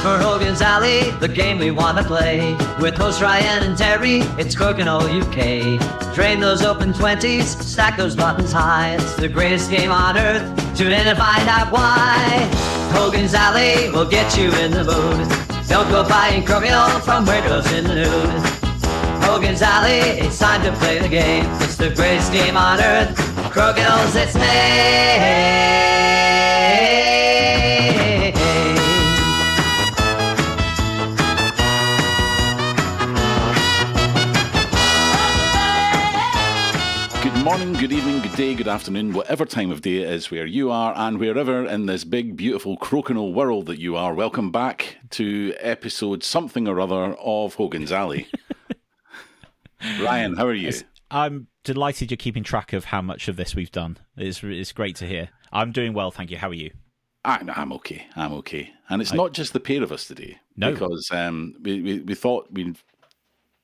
for Hogan's Alley, the game we want to play. With hosts Ryan and Terry, it's Crokinole UK. Drain those open 20s, stack those buttons high. It's the greatest game on earth. Tune in and find out why. Hogan's Alley will get you in the mood. Don't go buying Crokinole from weirdos in the nude. Hogan's Alley, it's time to play the game. It's the greatest game on earth. Crokinole's its name. Good morning, good evening, good day, good afternoon, whatever time of day it is where you are and wherever in this big, beautiful Crokinole world that you are. Welcome back to episode something or other of Hogan's Alley. Ryan, how are you? I'm delighted you're keeping track of how much of this we've done. It's great to hear. I'm doing well, thank you. How are you? I'm okay. And it's not just the pair of us today. No. Because we thought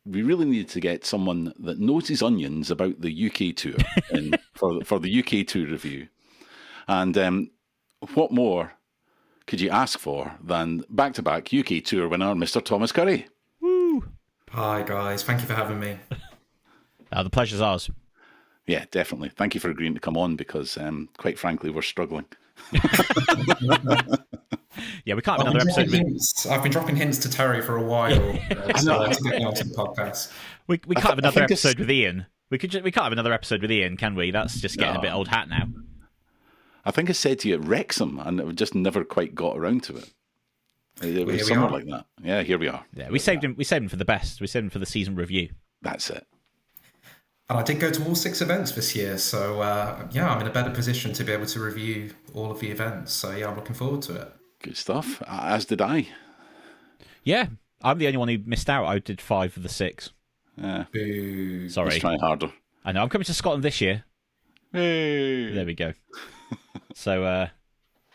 we really needed to get someone that knows his onions about the UK tour for the UK tour review. And what more could you ask for than back-to-back UK tour winner, Mr. Thomas Curry? Woo! Hi guys, thank you for having me. The pleasure's ours. Yeah, definitely. Thank you for agreeing to come on because, quite frankly, we're struggling. Yeah, we can't have another episode. I've been dropping hints to Terry for a while to get me onto the podcast. We can't have another episode with Ian. We can't have another episode with Ian, can we? That's just getting a bit old hat now. I think I said to you at Wrexham, and it just never quite got around to it. It was somewhere like that. Yeah, here we are. Yeah, we saved him. We saved him for the best. We saved him for the season review. That's it. And I did go to all 6 events this year, so I'm in a better position to be able to review all of the events. So yeah, I'm looking forward to it. Good stuff. As did I. Yeah, I'm the only one who missed out. I did 5 of the 6. Yeah. Boo. Sorry. Let's try harder. I know. I'm coming to Scotland this year. Hey. There we go. So,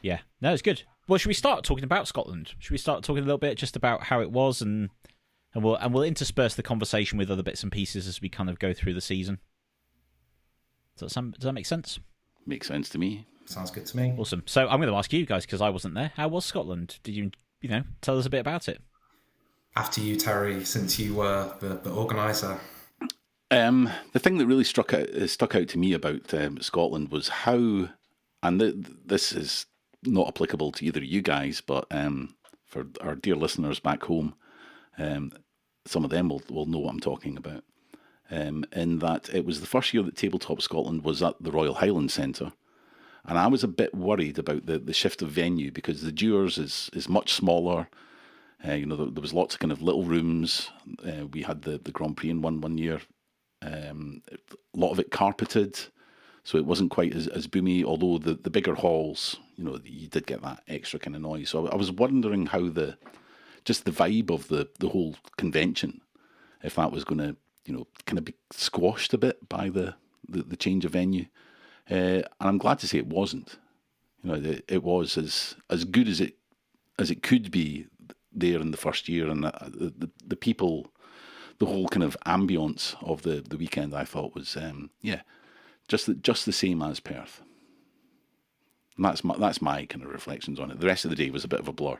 yeah. No, it's good. Well, should we start talking about Scotland? Should we start talking a little bit just about how it was, and we'll intersperse the conversation with other bits and pieces as we kind of go through the season. Does that make sense? Makes sense to me. Sounds good to me. Awesome. So I'm going to ask you guys because I wasn't there. How was Scotland? Did you tell us a bit about it? After you, Terry, since you were the organizer. The thing that really stuck out to me about Scotland was how, and this is not applicable to either of you guys, but for our dear listeners back home, some of them will know what I'm talking about. In that it was the first year that Tabletop Scotland was at the Royal Highland Centre, and I was a bit worried about the shift of venue because the Dewars is much smaller. There was lots of kind of little rooms. We had the Grand Prix in one year. A lot of it carpeted, so it wasn't quite as boomy, although the bigger halls, you did get that extra kind of noise. So I was wondering how the vibe of the whole convention, if that was going to, kind of be squashed a bit by the change of venue. And I'm glad to say it wasn't. It was as good as it could be there in the first year, and the people, the whole kind of ambience of the weekend, I thought was just the same as Perth. And that's my kind of reflections on it. The rest of the day was a bit of a blur.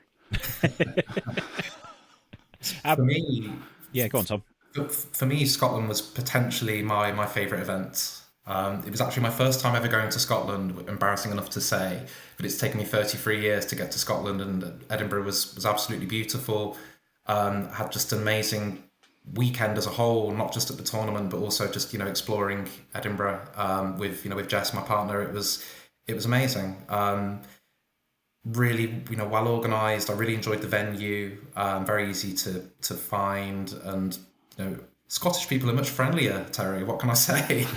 For me, yeah, go on, Tom. For me, Scotland was potentially my favourite event. It was actually my first time ever going to Scotland, embarrassing enough to say, but it's taken me 33 years to get to Scotland, and Edinburgh was absolutely beautiful. Had just an amazing weekend as a whole, not just at the tournament, but also just, exploring Edinburgh with Jess, my partner. It was amazing. Really, well organised. I really enjoyed the venue. Very easy to find, and Scottish people are much friendlier, Terry. What can I say?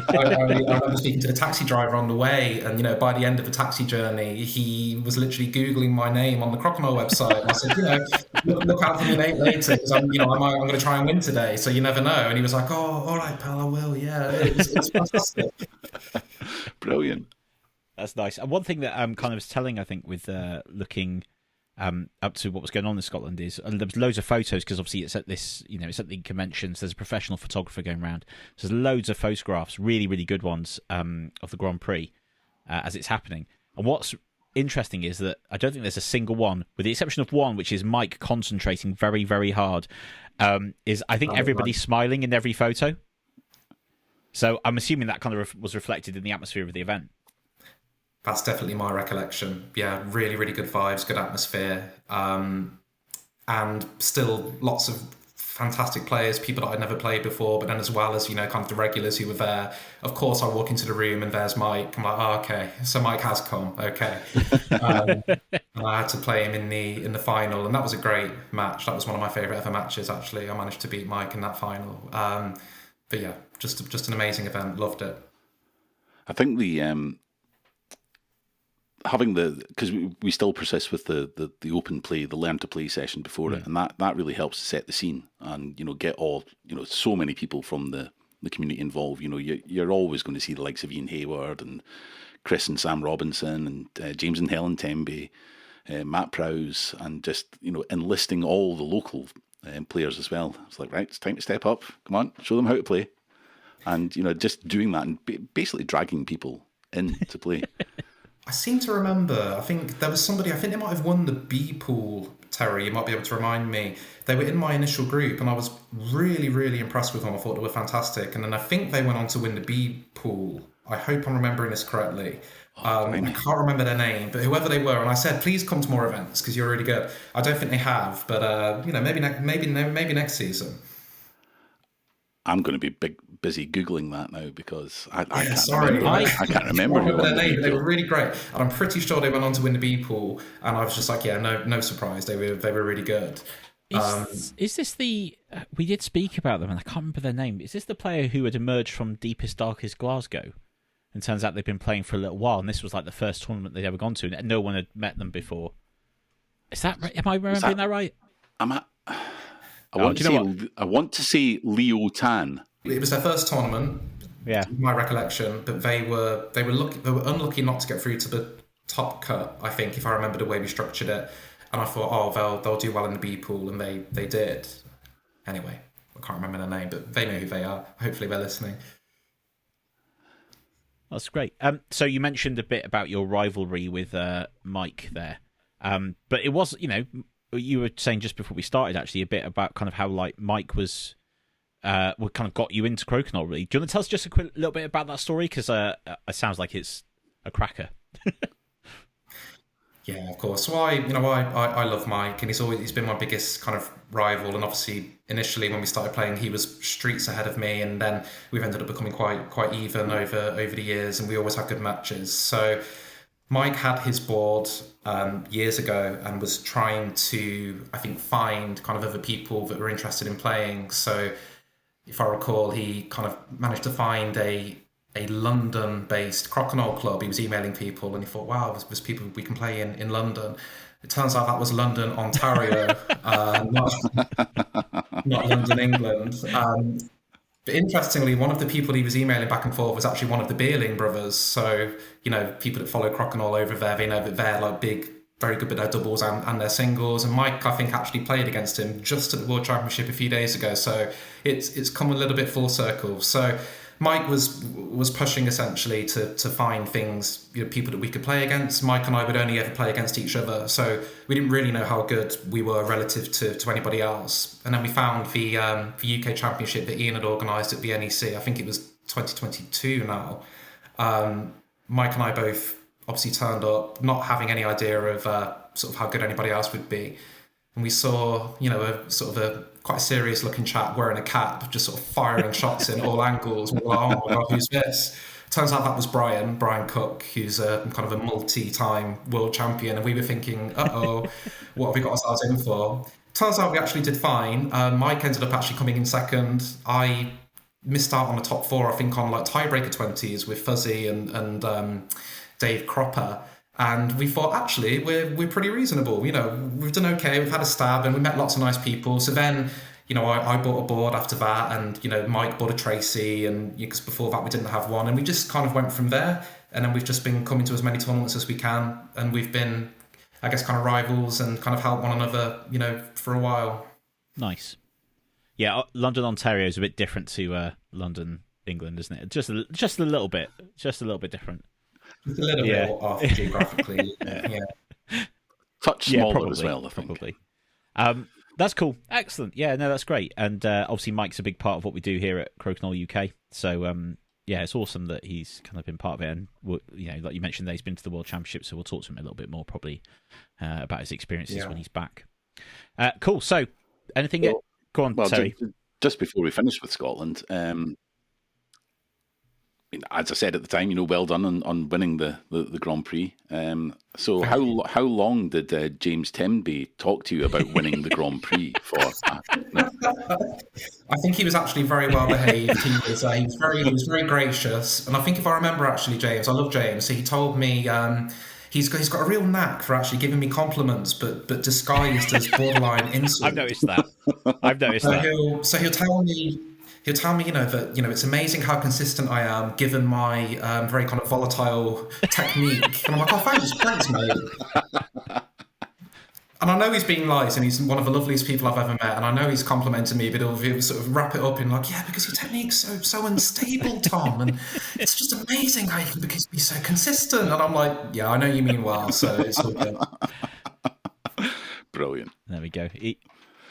I remember speaking to the taxi driver on the way, and by the end of the taxi journey, he was literally Googling my name on the Crokinole website. And I said, look out for my name later, because I'm going to try and win today. So you never know. And he was like, "Oh, all right, pal, I will." Yeah, it's fantastic. Brilliant. That's nice. And one thing that kind of was telling, I think, with looking up to what was going on in Scotland is there was loads of photos, because obviously it's at this, it's at the conventions. There's a professional photographer going around. So there's loads of photographs, really, really good ones of the Grand Prix as it's happening. And what's interesting is that I don't think there's a single one, with the exception of one, which is Mike concentrating very, very hard. Is I think everybody's smiling in every photo. So I'm assuming that kind of was reflected in the atmosphere of the event. That's definitely my recollection. Yeah, really, really good vibes, good atmosphere, and still lots of fantastic players, people that I'd never played before, but then as well as, kind of the regulars who were there. Of course, I walk into the room and there's Mike. I'm like, oh, okay, so Mike has come, okay. And I had to play him in the final, and that was a great match. That was one of my favourite ever matches, actually. I managed to beat Mike in that final. But yeah, just an amazing event. Loved it. I think having because we still persist with the open play, the learn to play session before it, and that really helps to set the scene and get all so many people from the community involved. You're always going to see the likes of Ian Hayward and Chris and Sam Robinson and James and Helen Tembe, Matt Prowse, and just enlisting all the local players as well. It's like, right, it's time to step up. Come on, show them how to play, and just doing that and basically dragging people in to play. I seem to remember, I think there was somebody, I think they might have won the B pool, Terry, you might be able to remind me. They were in my initial group and I was really, really impressed with them. I thought they were fantastic. And then I think they went on to win the B pool. I hope I'm remembering this correctly. I can't remember their name, but whoever they were, and I said, please come to more events because you're really good. I don't think they have, but maybe next season. I'm going to be busy Googling that now because I can't remember their name. They were really great, and I'm pretty sure they went on to win the B pool. And I was just like, yeah, no surprise. They were really good. Is this the? We did speak about them, and I can't remember their name. Is this the player who had emerged from Deepest Darkest Glasgow? And turns out they've been playing for a little while, and this was like the first tournament they'd ever gone to, and no one had met them before. Is that right? Am I remembering that right? I want to say Leo Tan. It was their first tournament. Yeah, my recollection, but they were unlucky not to get through to the top cut. I think, if I remember the way we structured it, and I thought, they'll do well in the B pool, and they did. Anyway, I can't remember their name, but they know who they are. Hopefully, they're listening. That's great. So you mentioned a bit about your rivalry with Mike there, but it was, you were saying just before we started actually a bit about kind of how like Mike was what kind of got you into Crokinole, really. Do you want to tell us just a quick little bit about that story? Because it sounds like it's a cracker. Yeah, of course. So I love Mike, and he's been my biggest kind of rival. And obviously, initially when we started playing, he was streets ahead of me, and then we've ended up becoming quite even over the years, and we always had good matches. So Mike had his board years ago and was trying to, I think, find kind of other people that were interested in playing. So if I recall, he kind of managed to find a London-based Crokinole club. He was emailing people and he thought, wow, there's people we can play in London. It turns out that was London, Ontario, not London, England. But interestingly, one of the people he was emailing back and forth was actually one of the Beerling brothers. So, people that follow Crokinole over there, they know that they're like big, very good with their doubles and their singles. And Mike, I think, actually played against him just at the World Championship a few days ago. So it's come a little bit full circle. So Mike was pushing essentially to find things, people that we could play against. Mike and I would only ever play against each other, so we didn't really know how good we were relative to anybody else. And then we found the UK Championship that Ian had organised at the NEC. I think it was 2022 now. Mike and I both obviously turned up, not having any idea of sort of how good anybody else would be. And we saw, a sort of a quite a serious looking chap wearing a cap, just sort of firing shots in all angles. We were like, oh my God, who's this? Turns out that was Brian Cook, who's kind of a multi-time world champion. And we were thinking, what have we got ourselves in for? Turns out we actually did fine. Mike ended up actually coming in second. I missed out on the top four, I think, on like tiebreaker 20s with Fuzzy and Dave Cropper. And we thought, actually, we're pretty reasonable. We've done okay. We've had a stab, and we met lots of nice people. So then, I bought a board after that, and Mike bought a Tracy, and because before that we didn't have one, and we just kind of went from there. And then we've just been coming to as many tournaments as we can, and we've been, I guess, kind of rivals and kind of help one another, for a while. Nice. Yeah, London, Ontario is a bit different to London, England, isn't it? Just a little bit different. Just a little bit off geographically. Yeah. Touch smaller as well, I think. Probably. That's cool. Excellent. Yeah, no, that's great. And obviously Mike's a big part of what we do here at Crokinole UK. So, yeah, it's awesome that he's kind of been part of it. And, you know, like you mentioned, that he's been to the World Championship, so we'll talk to him a little bit more probably about his experiences when he's back. Cool. So, anything... Go on, Terry. Just before we finish with Scotland, as I said at the time, well done on winning the Grand Prix. So how long did James Temby talk to you about winning the Grand Prix for? No. I think he was actually very well behaved. He was very gracious, and I think if I remember actually, James, I love James. So he told me he's got a real knack for actually giving me compliments, but disguised as borderline insults. I've noticed that. He'll tell me. He'll tell me, that it's amazing how consistent I am given my very kind of volatile technique. And I'm like, oh, thanks, mate. And I know he's being nice, and he's one of the loveliest people I've ever met. And I know he's complimented me, but he'll sort of wrap it up in like, yeah, because your technique's so unstable, Tom, and it's just amazing how you can be so consistent. And I'm like, yeah, I know you mean well, so it's all good. Brilliant. There we go.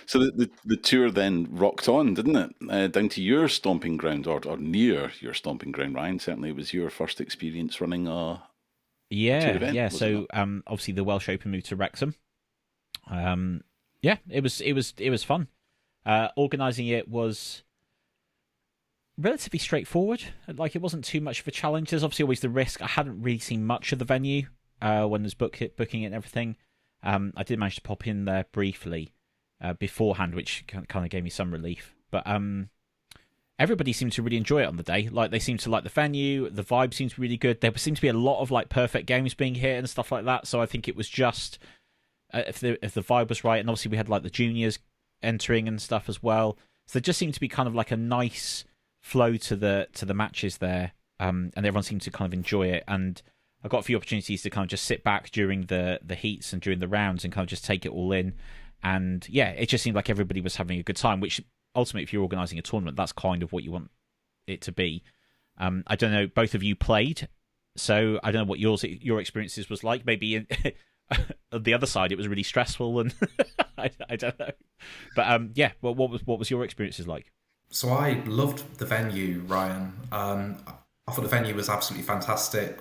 So the tour then rocked on, didn't it? Down to your stomping ground, or near your stomping ground, Ryan. Certainly it was your first experience running a tour event. Yeah. So obviously the Welsh Open moved to Wrexham. It was fun. Organising it was relatively straightforward. Like, it wasn't too much of a challenge. There's obviously always the risk. I hadn't really seen much of the venue when there's booking it and everything. I did manage to pop in there briefly beforehand, which kind of gave me some relief. But everybody seemed to really enjoy it on the day. Like, they seemed to like the venue. The vibe seemed to be really good. There seemed to be a lot of like perfect games being hit and stuff like that. So I think it was just if the vibe was right, and obviously we had like the juniors entering and stuff as well. So there just seemed to be kind of like a nice flow to the matches there, and everyone seemed to kind of enjoy it. And I got a few opportunities to kind of just sit back during the heats and during the rounds and kind of just take it all in. And yeah, it just seemed like everybody was having a good time, which ultimately, if you're organising a tournament, that's kind of what you want it to be. I don't know, both of you played, so I don't know what your experiences was like. Maybe on the other side, it was really stressful, and I don't know. But what was your experiences like? So I loved the venue, Ryan. I thought the venue was absolutely fantastic.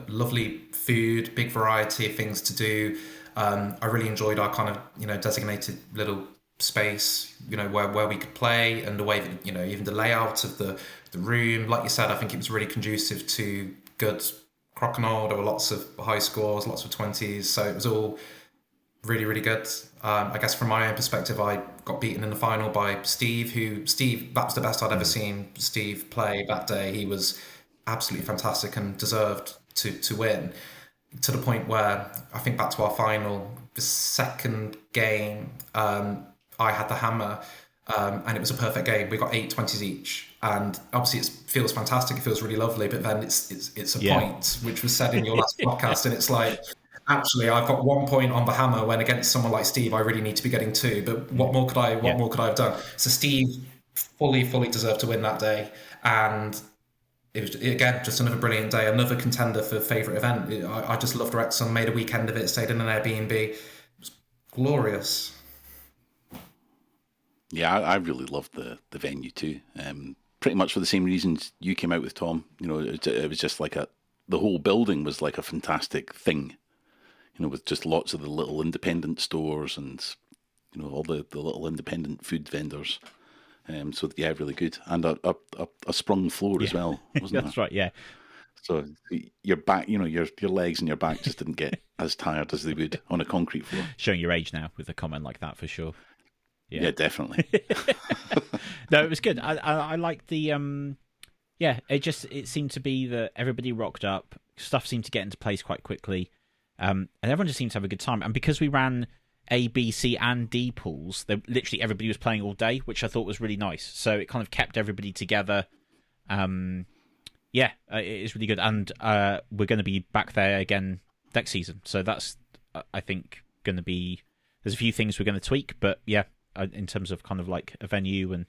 Lovely food, big variety of things to do. I really enjoyed our kind of, designated little space, where we could play, and the way that, even the layout of the room. Like you said, I think it was really conducive to good Crokinole. There were lots of high scores, lots of 20s. So it was all really, really good. I guess from my own perspective, I got beaten in the final by Steve, that was the best I'd ever seen Steve play that day. He was absolutely fantastic and deserved to win, to the point where I think back to our final, the second game, I had the hammer, and it was a perfect game. We got 8 20s each, and obviously it feels fantastic. It feels really lovely, but then it's a point, which was said in your last podcast, and it's like, actually, I've got 1 point on the hammer when against someone like Steve, I really need to be getting 2. But what more could I have done? So Steve fully deserved to win that day, and it was, again, just another brilliant day, another contender for favourite event. I just loved Wrexham, made a weekend of it, stayed in an Airbnb. It was glorious. Yeah, I really loved the venue too. Pretty much for the same reasons you came out with, Tom. It was just like the whole building was like a fantastic thing. With just lots of the little independent stores and, all the little independent food vendors. So yeah, really good, and a sprung floor as well, wasn't That's there? right, yeah. So your back, your legs and your back just didn't get as tired as they would on a concrete floor. Showing your age now with a comment like that, for sure. Yeah, definitely. No, it was good. I liked the it seemed to be that everybody rocked up, stuff seemed to get into place quite quickly, and everyone just seemed to have a good time. And because we ran A, B, C, and D pools, literally everybody was playing all day, which I thought was really nice. So it kind of kept everybody together. It is really good, and we're going to be back there again next season. So that's, I think, going to be. There's a few things we're going to tweak, but yeah, in terms of kind of like a venue and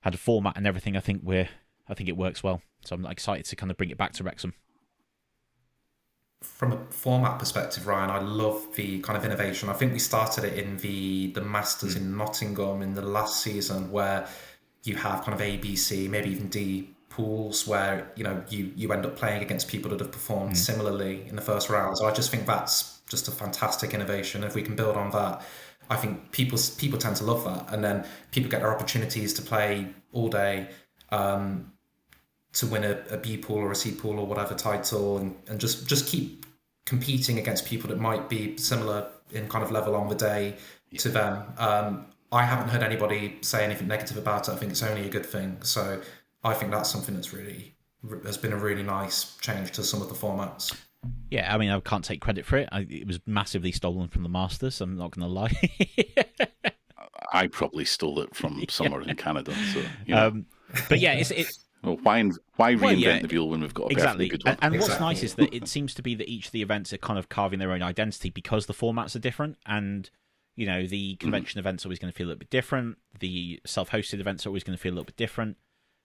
had a format and everything, I think it works well. So I'm excited to kind of bring it back to Wrexham. from a format perspective, Ryan, I love the kind of innovation. I think we started it in the Masters in Nottingham in the last season, where you have kind of A, B, C, maybe even D pools, where you end up playing against people that have performed similarly in the first round. So I just think that's just a fantastic innovation. If we can build on that, I think people tend to love that, and then people get their opportunities to play all day, to win a B pool or a C pool or whatever title, and just keep competing against people that might be similar in kind of level on the day to them. I haven't heard anybody say anything negative about it. I think it's only a good thing. So I think that's something that's has been a really nice change to some of the formats. Yeah, I mean, I can't take credit for it. It was massively stolen from the Masters, I'm not going to lie. I probably stole it from somewhere in Canada. So, but yeah, well, why reinvent the wheel when we've got a perfectly good one? And what's nice is that it seems to be that each of the events are kind of carving their own identity because the formats are different. And, the convention events are always going to feel a little bit different. The self-hosted events are always going to feel a little bit different.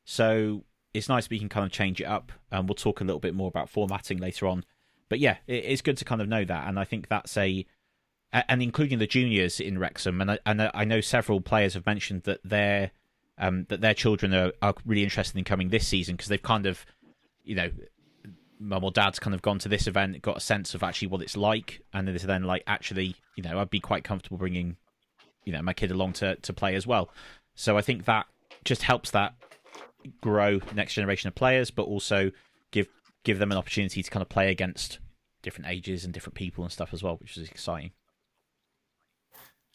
So it's nice we can kind of change it up. And we'll talk a little bit more about formatting later on. But yeah, it's good to kind of know that. And I think that's and including the juniors in Wrexham. And I know several players have mentioned that their children are really interested in coming this season because they've kind of, mum or dad's kind of gone to this event, got a sense of actually what it's like, and then like, actually, I'd be quite comfortable bringing, my kid along to play as well. So I think that just helps that grow next generation of players, but also give them an opportunity to kind of play against different ages and different people and stuff as well, which is exciting.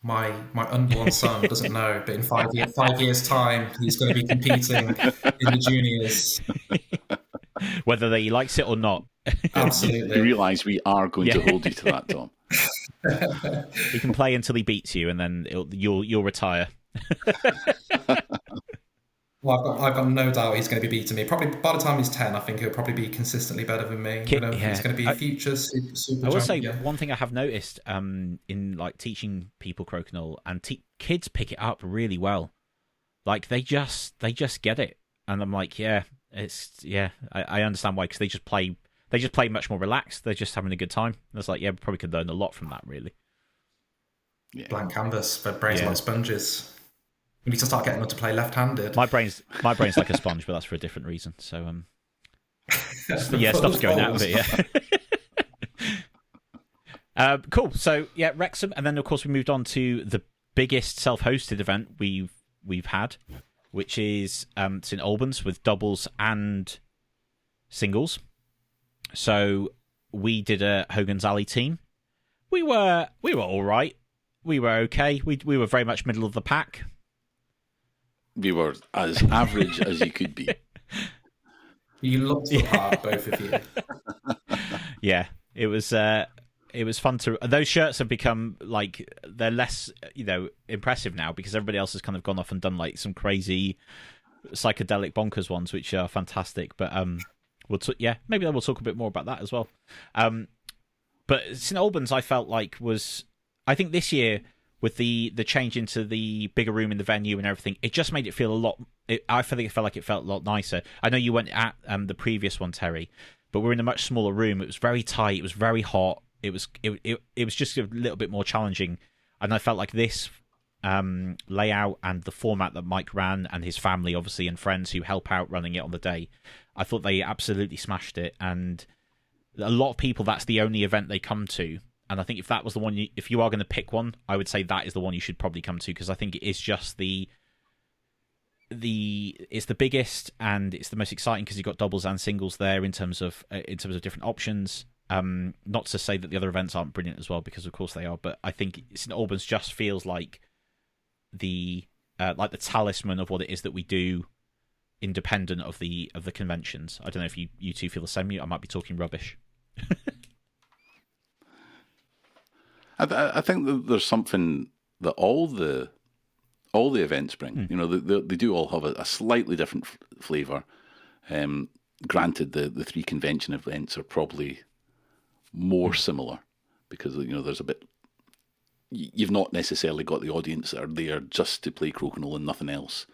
My unborn son doesn't know, but in 5 years' time, he's going to be competing in the juniors. Whether he likes it or not. Absolutely. You realise we are going to hold you to that, Tom. He can play until he beats you, and then you'll retire. Well, I've got no doubt he's going to be beating me. Probably by the time he's 10, I think he'll probably be consistently better than me. He's going to be a future super I will say one thing I have noticed in like teaching people Crokinole, and kids pick it up really well. Like they just get it, and I'm like, I understand why, because they just play much more relaxed. They're just having a good time. And it's like, we probably could learn a lot from that, really. Yeah. Blank canvas, their brains like sponges. We need to start getting them to play left-handed. My brain's like a sponge, but that's for a different reason. So stop going out of it. Yeah. Cool. So Wrexham, and then of course we moved on to the biggest self-hosted event we've had, which is St Albans with doubles and singles. So we did a Hogan's Alley team. We were all right. We were okay. We were very much middle of the pack. We were as average as you could be. You looked the part, both of you. Yeah, it was fun to. Those shirts have become like they're less, impressive now because everybody else has kind of gone off and done like some crazy psychedelic bonkers ones, which are fantastic. But maybe we'll talk a bit more about that as well. But St Albans, I felt like I think this year, with the change into the bigger room in the venue and everything, it just made it feel a lot. I think it felt like it felt a lot nicer. I know you went at the previous one, Terry, but we're in a much smaller room. It was very tight. It was very hot. It was just a little bit more challenging, and I felt like this layout and the format that Mike ran and his family, obviously, and friends who help out running it on the day, I thought they absolutely smashed it. And a lot of people, that's the only event they come to. And I think if that was the one, if you are going to pick one, I would say that is the one you should probably come to, because I think it is just it's the biggest and it's the most exciting because you've got doubles and singles there in terms of different options. Not to say that the other events aren't brilliant as well, because of course they are, but I think St Albans just feels like the talisman of what it is that we do, independent of the conventions. I don't know if you two feel the same. I might be talking rubbish. I think that there's something that all the events bring. They do all have a slightly different flavour. Granted, the three convention events are probably more similar because there's a bit. You've not necessarily got the audience that are there just to play Crokinole and nothing else.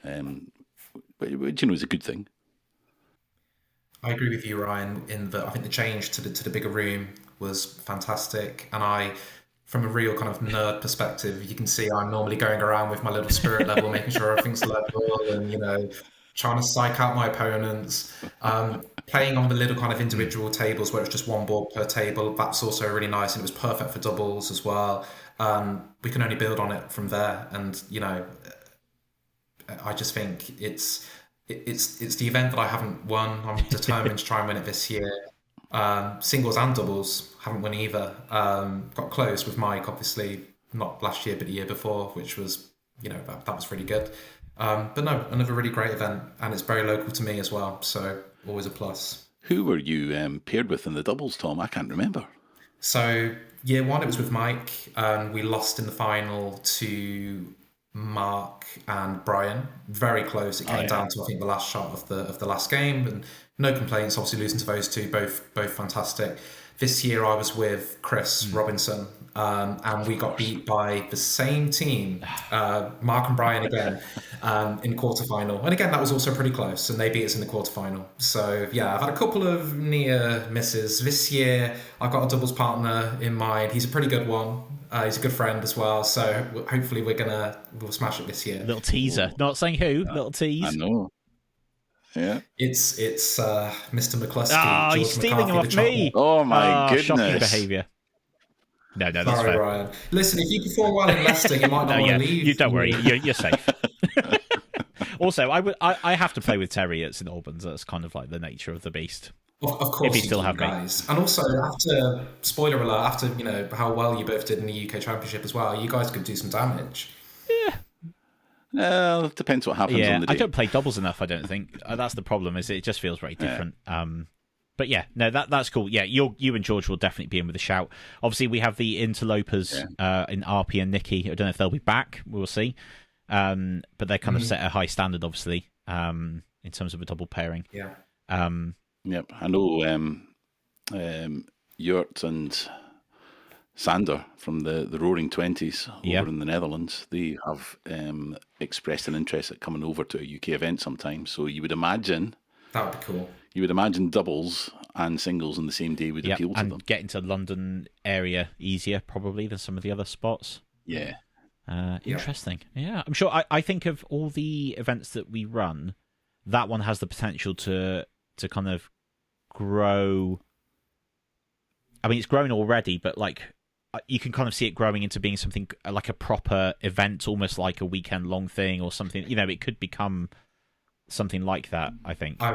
But is a good thing. I agree with you, Ryan, in that I think the change to the bigger room was fantastic. And from a real kind of nerd perspective, you can see I'm normally going around with my little spirit level, making sure everything's level and, trying to psych out my opponents. Playing on the little kind of individual tables where it's just one board per table, that's also really nice. And it was perfect for doubles as well. We can only build on it from there. And, I just think it's the event that I haven't won. I'm determined to try and win it this year. Singles and doubles haven't won either. Got close with Mike, obviously not last year but the year before, which was that was really good. But no, another really great event, and it's very local to me as well, so always a plus. Who were you paired with in the doubles, Tom? I can't remember. So year one, it was with Mike, and we lost in the final to Mark and Brian. Very close. It came down to, I think, the last shot of the last game, and no complaints. Obviously, losing to those two, both fantastic. This year, I was with Chris Robinson, and we got beat by the same team, Mark and Brian again, in quarterfinal. And again, that was also pretty close, and they beat us in the quarterfinal. So yeah, I've had a couple of near misses this year. I've got a doubles partner in mind. He's a pretty good one. He's a good friend as well, so hopefully we'll smash it this year. Little teaser. Not saying who. Little tease. I know. Yeah. It's Mr. McCluskey. Oh, you're stealing him off me. Oh my goodness. Shocking behaviour. No, that's Sorry, fair. Ryan. Listen, if you perform well in Leicester, you might not want to leave. You don't worry. You're safe. Also, I have to play with Terry at St Albans. That's kind of like the nature of the beast. Of course, if he you still do, have me. guys. And also, after spoiler alert, after how well you both did in the UK Championship as well, you guys could do some damage. It depends what happens on the day. I don't play doubles enough, I don't think. That's the problem, is it just feels very different. But yeah, no, that's cool. Yeah, you and George will definitely be in with a shout. Obviously, we have the interlopers in RP and Nikki. I don't know if they'll be back. We'll see. But they kind of set a high standard, obviously, in terms of a double pairing. Yeah. Yep, I know Jurt and Sander from the Roaring Twenties over in the Netherlands, they have expressed an interest at coming over to a UK event sometime. So you would imagine that would be cool. You would imagine doubles and singles on the same day would appeal to them. And getting to London area easier probably than some of the other spots. Yeah. Interesting. Yeah, I'm sure. I think of all the events that we run, that one has the potential to kind of grow. I mean, it's grown already, but like you can kind of see it growing into being something like a proper event, almost like a weekend long thing or something. It could become something like that, I think. I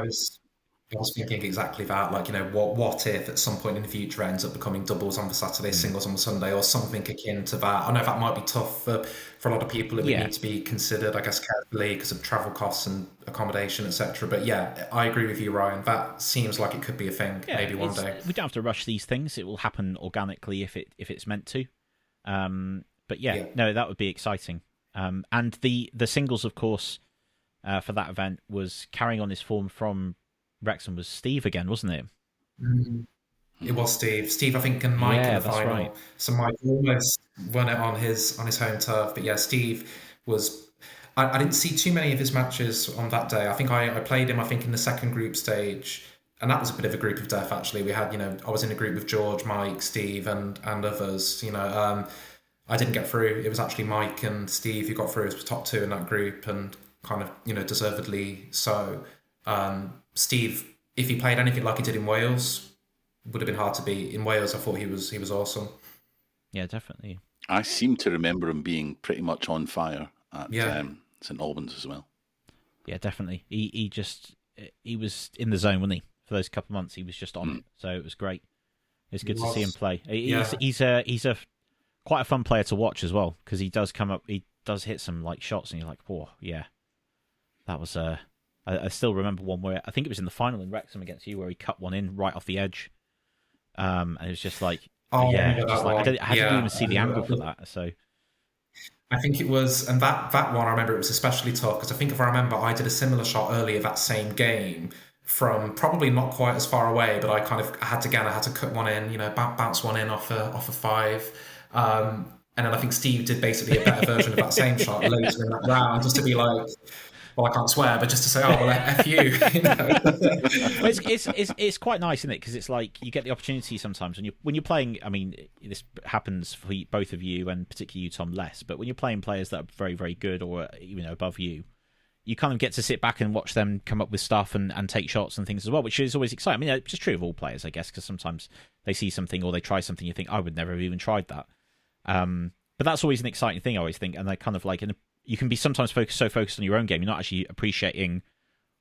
was thinking exactly that. Like, what if at some point in the future it ends up becoming doubles on the Saturday, singles on the Sunday, or something akin to that? I know that might be tough for a lot of people. It would need to be considered, I guess, carefully because of travel costs and accommodation, etc. But yeah, I agree with you, Ryan. That seems like it could be a thing, maybe one day. We don't have to rush these things. It will happen organically if it's meant to. But no, that would be exciting. And the singles, of course, for that event was carrying on his form from Wrexham was Steve again, wasn't it? It was Steve. Steve, I think, and Mike in the final. Right. So Mike almost won it on his home turf. But yeah, Steve was... I didn't see too many of his matches on that day. I think I played him, in the second group stage. And that was a bit of a group of death, actually. We had, I was in a group with George, Mike, Steve, and others. I didn't get through. It was actually Mike and Steve who got through as top two in that group, and kind of, deservedly so. Steve, if he played anything like he did in Wales, would have been hard to beat. In Wales, I thought he was awesome. Yeah, definitely. I seem to remember him being pretty much on fire at St Albans as well. Yeah, definitely. He was in the zone, wasn't he? For those couple of months, he was just on it, so it was great. It's good to see him play. He's a quite a fun player to watch as well, because he does come up, he does hit some like shots, and you're like, whoa, yeah, that was I still remember one where I think it was in the final in Wrexham against you, where he cut one in right off the edge, and it was just like, I didn't even see the angle for that. So I think it was, and that one I remember it was especially tough because I think if I remember, I did a similar shot earlier that same game from probably not quite as far away, but I had to cut one in, bounce one in off a five. And then I think Steve did basically a better version of that same shot later in that round, just to be like, well, I can't swear, but just to say, oh, well, F you, you know. Well, it's quite nice, isn't it? Because it's like you get the opportunity sometimes when you're playing. I mean, this happens for both of you, and particularly you, Tom, less. But when you're playing players that are very, very good or even above you, you kind of get to sit back and watch them come up with stuff and take shots and things as well, which is always exciting. I mean, it's just true of all players, I guess, because sometimes they see something or they try something, you think, I would never have even tried that. But that's always an exciting thing, I always think, and they kind of like, and you can be sometimes so focused on your own game, you're not actually appreciating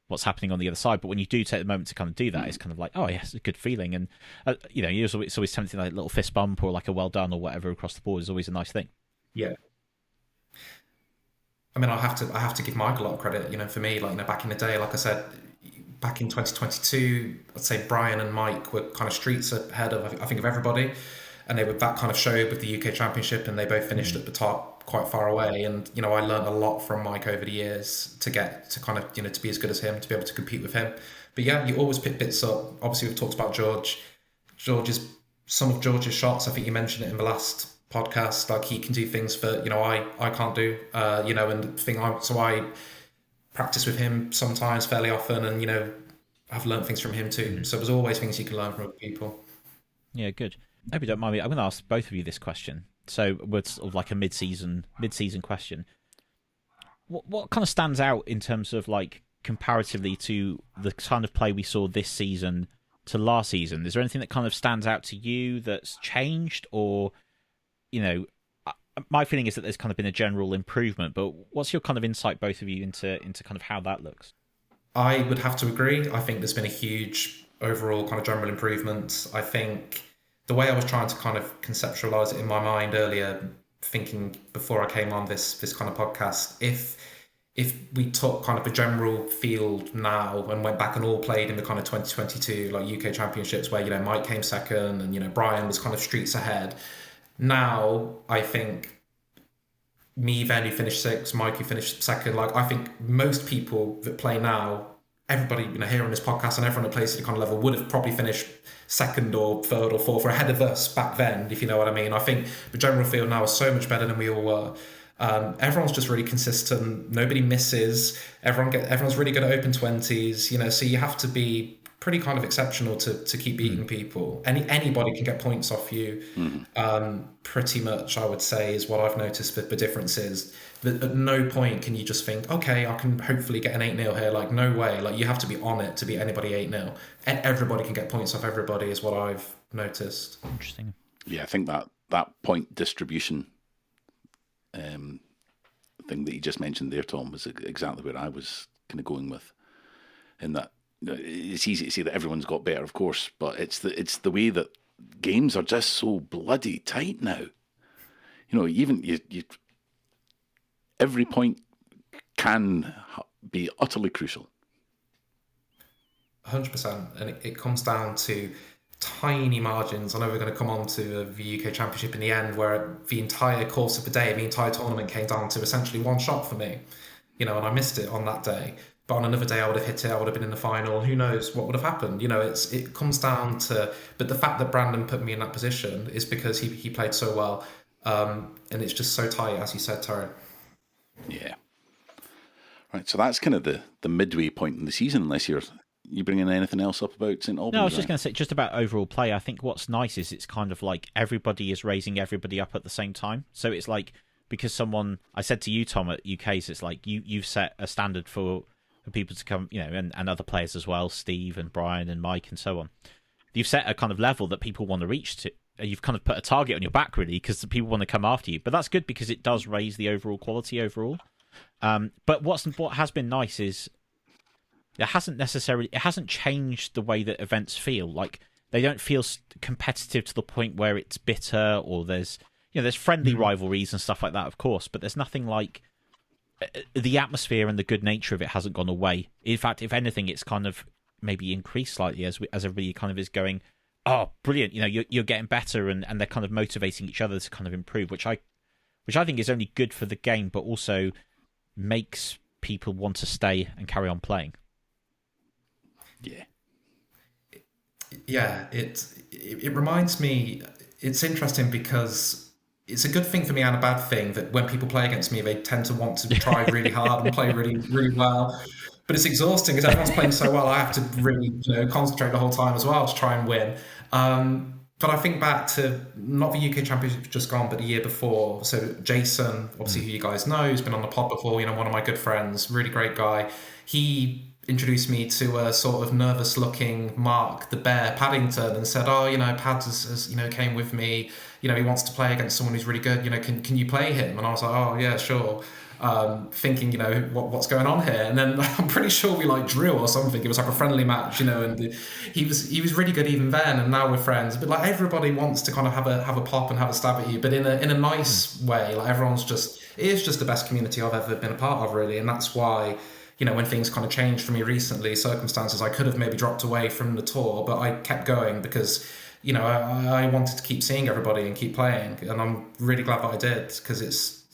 what's happening on the other side. But when you do take the moment to kind of do that, it's kind of like, oh yes, it's a good feeling, and it's always tempting, like a little fist bump or like a well done or whatever across the board is always a nice thing. Yeah. I mean, I have to give Mike a lot of credit. You know, for me, like, back in the day, like I said, back in 2022, I'd say Brian and Mike were kind of streets ahead of, I think, of everybody, and they were that kind of show with the UK Championship, and they both finished at the top, quite far away. And you know, I learned a lot from Mike over the years to get to kind of, you know, to be as good as him, to be able to compete with him. But yeah, you always pick bits up. Obviously, we've talked about some of George's shots. I think you mentioned it in the last podcast, like he can do things that, you know, I can't do, you know, and so I practice with him sometimes fairly often, and you know, I've learned things from him too. So there's always things you can learn from other people. Yeah, good. I hope you don't mind me. I'm going to ask both of you this question. So it's sort of like a mid-season question. What kind of stands out in terms of like comparatively to the kind of play we saw this season to last season? Is there anything that kind of stands out to you that's changed, or, you know, my feeling is that there's kind of been a general improvement, but what's your kind of insight, both of you, into kind of how that looks? I would have to agree. I think there's been a huge overall kind of general improvement. I think the way I was trying to kind of conceptualize it in my mind earlier, thinking before I came on this kind of podcast, if we took kind of a general field now and went back and all played in the kind of 2022 like UK Championships, where, you know, Mike came second and, you know, Brian was kind of streets ahead. Now, I think me, Van, who finished sixth, Mike, who finished second, like, I think most people that play now, everybody, you know, here on this podcast and everyone that plays at the kind of level would have probably finished second or third or fourth or ahead of us back then, if you know what I mean. I think the general field now is so much better than we all were. Everyone's just really consistent. Nobody misses. Everyone's really good at open 20s, you know, so you have to be pretty kind of exceptional to keep beating people. Anybody can get points off you. Pretty much, I would say, is what I've noticed. The difference is that at no point can you just think, okay, I can hopefully get an 8-0 here. Like, no way. Like, you have to be on it to beat anybody 8-0. And everybody can get points off everybody, is what I've noticed. Interesting. Yeah, I think that point distribution thing that you just mentioned there, Tom, was exactly where I was kind of going with. In that, it's easy to say that everyone's got better, of course, but it's the way that games are just so bloody tight now. You know, even you every point can be utterly crucial. 100%, and it comes down to tiny margins. I know we're going to come on to the UK Championship in the end, where the entire course of the day, the entire tournament came down to essentially one shot for me, you know, and I missed it on that day. But on another day, I would have hit it. I would have been in the final. Who knows what would have happened? You know, it comes down to. But the fact that Brandon put me in that position is because he played so well, and it's just so tight, as you said, Terry. Yeah. Right. So that's kind of the midway point in the season. Unless you bringing anything else up about St Albans? No, I was just going to say, just about overall play. I think what's nice is it's kind of like everybody is raising everybody up at the same time. So it's like, because I said to you, Tom, at UK's, it's like you've set a standard for people to come, you know, and other players as well, Steve and Brian and Mike and so on. You've set a kind of level that people want to reach to. You've kind of put a target on your back, really, because people want to come after you. But that's good because it does raise the overall quality overall. But what has been nice is it hasn't changed the way that events feel. Like, they don't feel competitive to the point where it's bitter, or there's friendly rivalries and stuff like that, of course. But there's nothing like. The atmosphere and the good nature of it hasn't gone away. In fact, if anything, it's kind of maybe increased slightly as everybody kind of is going, oh, brilliant, you know, you're getting better, and they're kind of motivating each other to kind of improve, which I think is only good for the game, but also makes people want to stay and carry on playing. Yeah. Yeah, it reminds me, it's interesting because it's a good thing for me and a bad thing that when people play against me, they tend to want to try really hard and play really, really well. But it's exhausting because everyone's playing so well. I have to really, concentrate the whole time as well to try and win. But I think back to not the UK Championship just gone, but the year before. So Jason, obviously who you guys know, who's been on the pod before, one of my good friends, really great guy. He introduced me to a sort of nervous-looking Mark the Bear Paddington and said, Pads has came with me. He wants to play against someone who's really good. Can you play him? And I was like, oh yeah, sure. Thinking, what's going on here? And then I'm pretty sure we drew or something. It was like a friendly match, and he was really good even then. And now we're friends. But everybody wants to kind of have a pop and have a stab at you, but in a nice way. Everyone's it is just the best community I've ever been a part of, really. And that's why, when things kind of changed for me recently, circumstances, I could have maybe dropped away from the tour, but I kept going because, I wanted to keep seeing everybody and keep playing. And I'm really glad that I did, because it's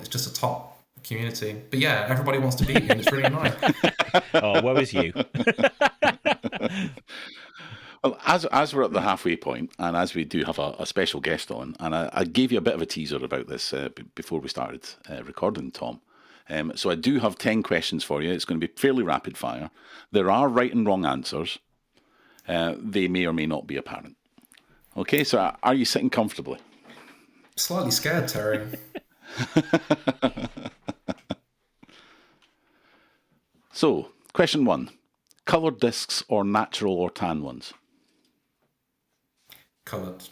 just a top community. But yeah, everybody wants to beat you, and it's really annoying. Oh, woe is you. Well, as we're at the halfway point, and as we do have a special guest on, and I gave you a bit of a teaser about this before we started recording, Tom. So I do have 10 questions for you. It's going to be fairly rapid fire. There are right and wrong answers. They may or may not be apparent. Okay, so are you sitting comfortably? Slightly scared, Terry. So, question 1. Coloured discs or natural or tan ones? Coloured.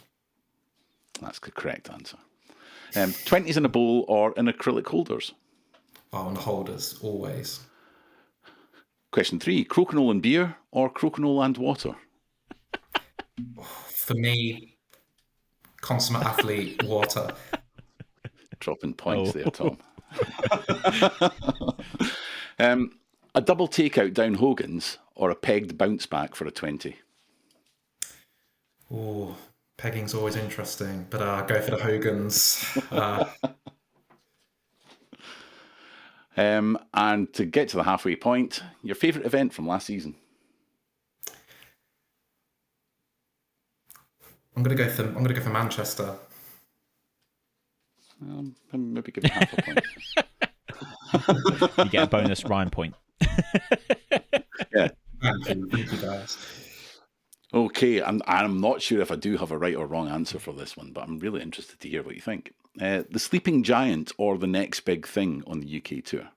That's the correct answer. 20s in a bowl or in acrylic holders? Oh, and holders, always. Question 3. Crokinole and beer or Crokinole and water? For me, consummate athlete, water. Dropping points there, Tom. A double takeout down Hogan's or a pegged bounce back for a 20? Oh, pegging's always interesting, but go for the Hogans. And to get to the halfway point, your favourite event from last season? I'm gonna go for Manchester. Maybe give it half a point. You get a bonus Ryan point. Yeah. Thank you guys. Okay, I'm not sure if I do have a right or wrong answer for this one, but I'm really interested to hear what you think. The Sleeping Giant or the next big thing on the UK tour?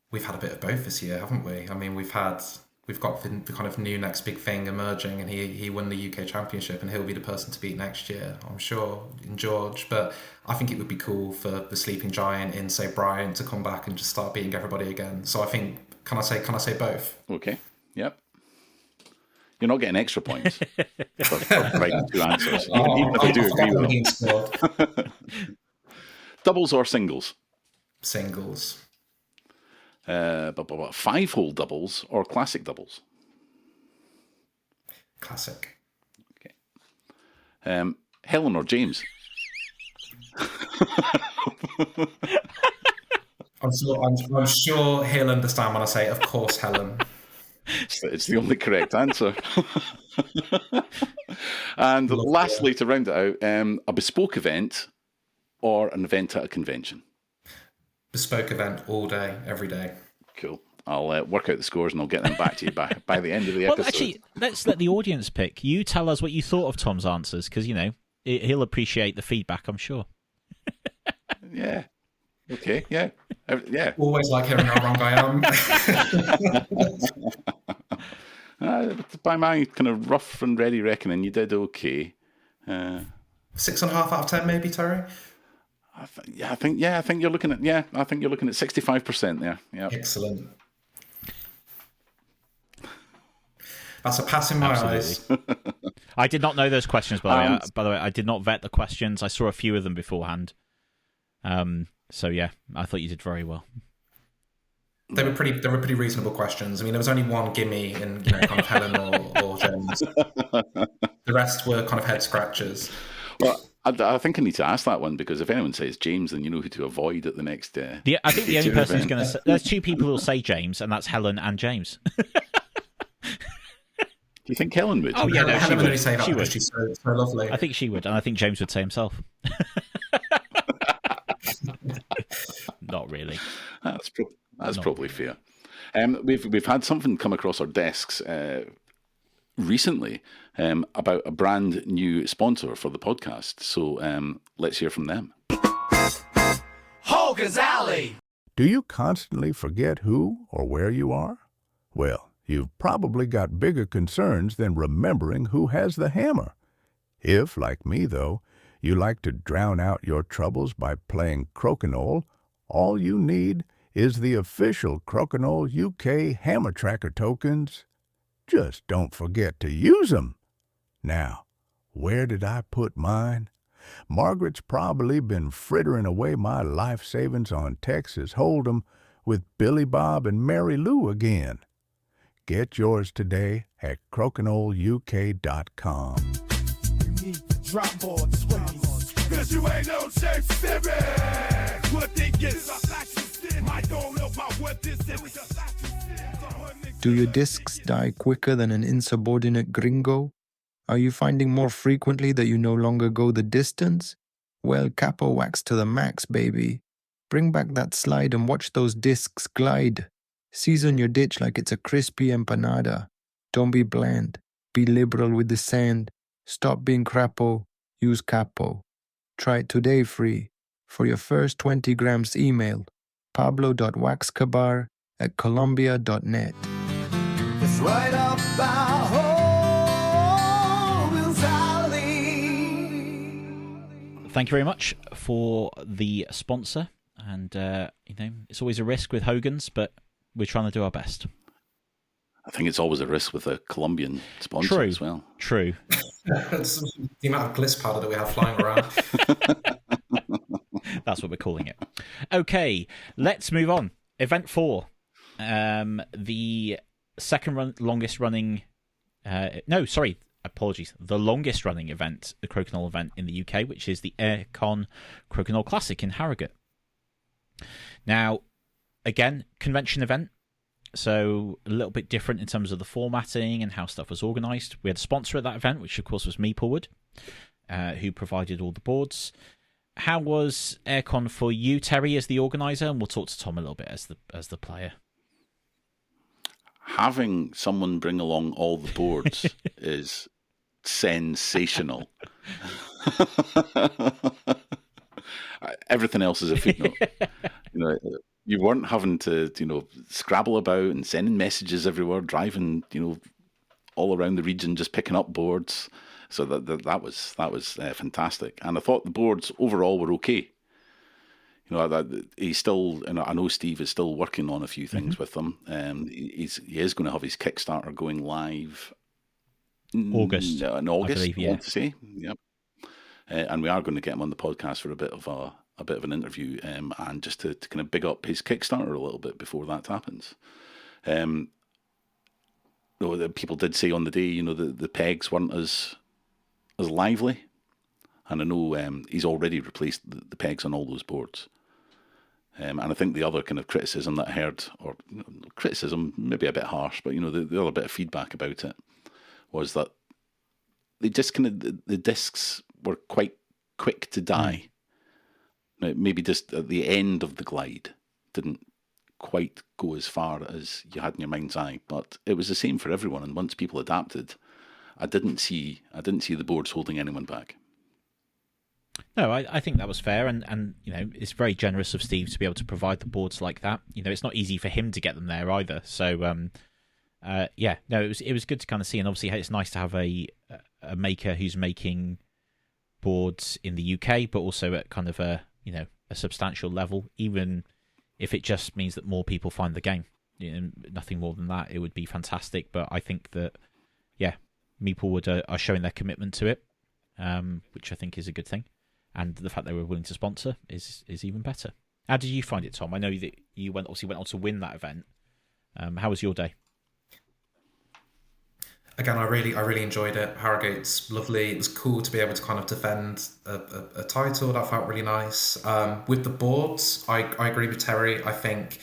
We've had a bit of both this year, haven't we? I mean, we've got the kind of new next big thing emerging, and he won the UK Championship, and he'll be the person to beat next year, I'm sure, in George. But I think it would be cool for the Sleeping Giant in, say, Brian to come back and just start beating everybody again. So I think, can I say both? Okay, yep. You're not getting extra points for writing two answers, even if you do agree with them. Doubles or singles? Singles. 5-hole doubles or classic doubles? Classic. Okay. Helen or James? I'm sure he'll understand when I say, of course, Helen. It's the only correct answer. And lastly, to round it out, a bespoke event or an event at a convention? Bespoke event all day, every day. Cool. I'll work out the scores and I'll get them back to you by the end of the episode. Well, actually, let's let the audience pick. You tell us what you thought of Tom's answers, because, he'll appreciate the feedback, I'm sure. Yeah. Okay, yeah. Yeah. Always like hearing how wrong I am. By my kind of rough and ready reckoning, you did okay. 6.5 out of 10, maybe, Terry? I think you're looking at 65% there. Yeah. Excellent. That's a pass in my eyes. I did not know those questions, by the way. I did not vet the questions. I saw a few of them beforehand. So yeah, I thought you did very well. They were pretty reasonable questions. I mean, there was only one gimme in kind of Helen or James. The rest were kind of head scratchers. Well, I think I need to ask that one, because if anyone says James, then you know who to avoid at the next. I think the only person who's going to say, there's two people who will say James, and that's Helen and James. you think Helen would? Oh yeah, no, she Helen would only would. say that She because would. she's so lovely. I think she would, and I think James would say himself. Not really. That's probably fair. We've had something come across our desks recently about a brand new sponsor for the podcast. So let's hear from them. Hogan's Alley! Do you constantly forget who or where you are? Well, you've probably got bigger concerns than remembering who has the hammer. If, like me though, you like to drown out your troubles by playing Crokinole, all you need is the official Crokinole UK Hammer Tracker tokens. Just don't forget to use them. Now, where did I put mine? Margaret's probably been frittering away my life savings on Texas Hold'em with Billy Bob and Mary Lou again. Get yours today at CrokinoleUK.com. You need to drop board swings, cause you ain't no safe spirit. What they get I don't know about what this is. Do your discs die quicker than an insubordinate gringo? Are you finding more frequently that you no longer go the distance? Well, capo wax to the max, baby. Bring back that slide and watch those discs glide. Season your ditch like it's a crispy empanada. Don't be bland. Be liberal with the sand. Stop being crapo. Use capo. Try it today free. For your first 20 grams, email pablo.waxcabar@columbia.net. It's right up our Hogan's Alley. Thank you very much for the sponsor. And, it's always a risk with Hogan's, but we're trying to do our best. I think it's always a risk with a Colombian sponsor as well. True. It's the amount of bliss powder that we have flying around. That's what we're calling it. Okay, let's move on. Event 4. The longest running... apologies. The longest running event, the Crokinole event in the UK, which is the Aircon Crokinole Classic in Harrogate. Now, again, convention event. So a little bit different in terms of the formatting and how stuff was organised. We had a sponsor at that event, which of course was Meeplewood, who provided all the boards. How was Aircon for you, Terry, as the organiser? And we'll talk to Tom a little bit as the player. Having someone bring along all the boards is sensational. Everything else is a footnote. You weren't having to, scrabble about and sending messages everywhere, driving, all around the region, just picking up boards. So that was fantastic. And I thought the boards overall were okay. He's still, and I know Steve is still working on a few things with them. He is going to have his Kickstarter going live August. In August, I believe, I want to say. Yep. And we are going to get him on the podcast for a bit of an interview, and just to kind of big up his Kickstarter a little bit before that happens. People did say on the day, the pegs weren't as lively, and I know he's already replaced the pegs on all those boards. And I think the other kind of criticism that I heard, or criticism, maybe a bit harsh, but the other bit of feedback about it was that they just the discs were quite quick to die. Maybe just at the end of the glide didn't quite go as far as you had in your mind's eye, but it was the same for everyone. And once people adapted, I didn't see the boards holding anyone back. No, I think that was fair, and it's very generous of Steve to be able to provide the boards like that. It's not easy for him to get them there either. So, it was good to kind of see, and obviously it's nice to have a maker who's making boards in the UK, but also at kind of a substantial level, even if it just means that more people find the game. Nothing more than that. It would be fantastic. But I think that, Meeplewood are showing their commitment to it, which I think is a good thing. And the fact they were willing to sponsor is even better. How did you find it, Tom? I know that you went on to win that event. How was your day? Again, I really enjoyed it. Harrogate's lovely. It was cool to be able to kind of defend a title. That felt really nice. With the boards, I agree with Terry. I think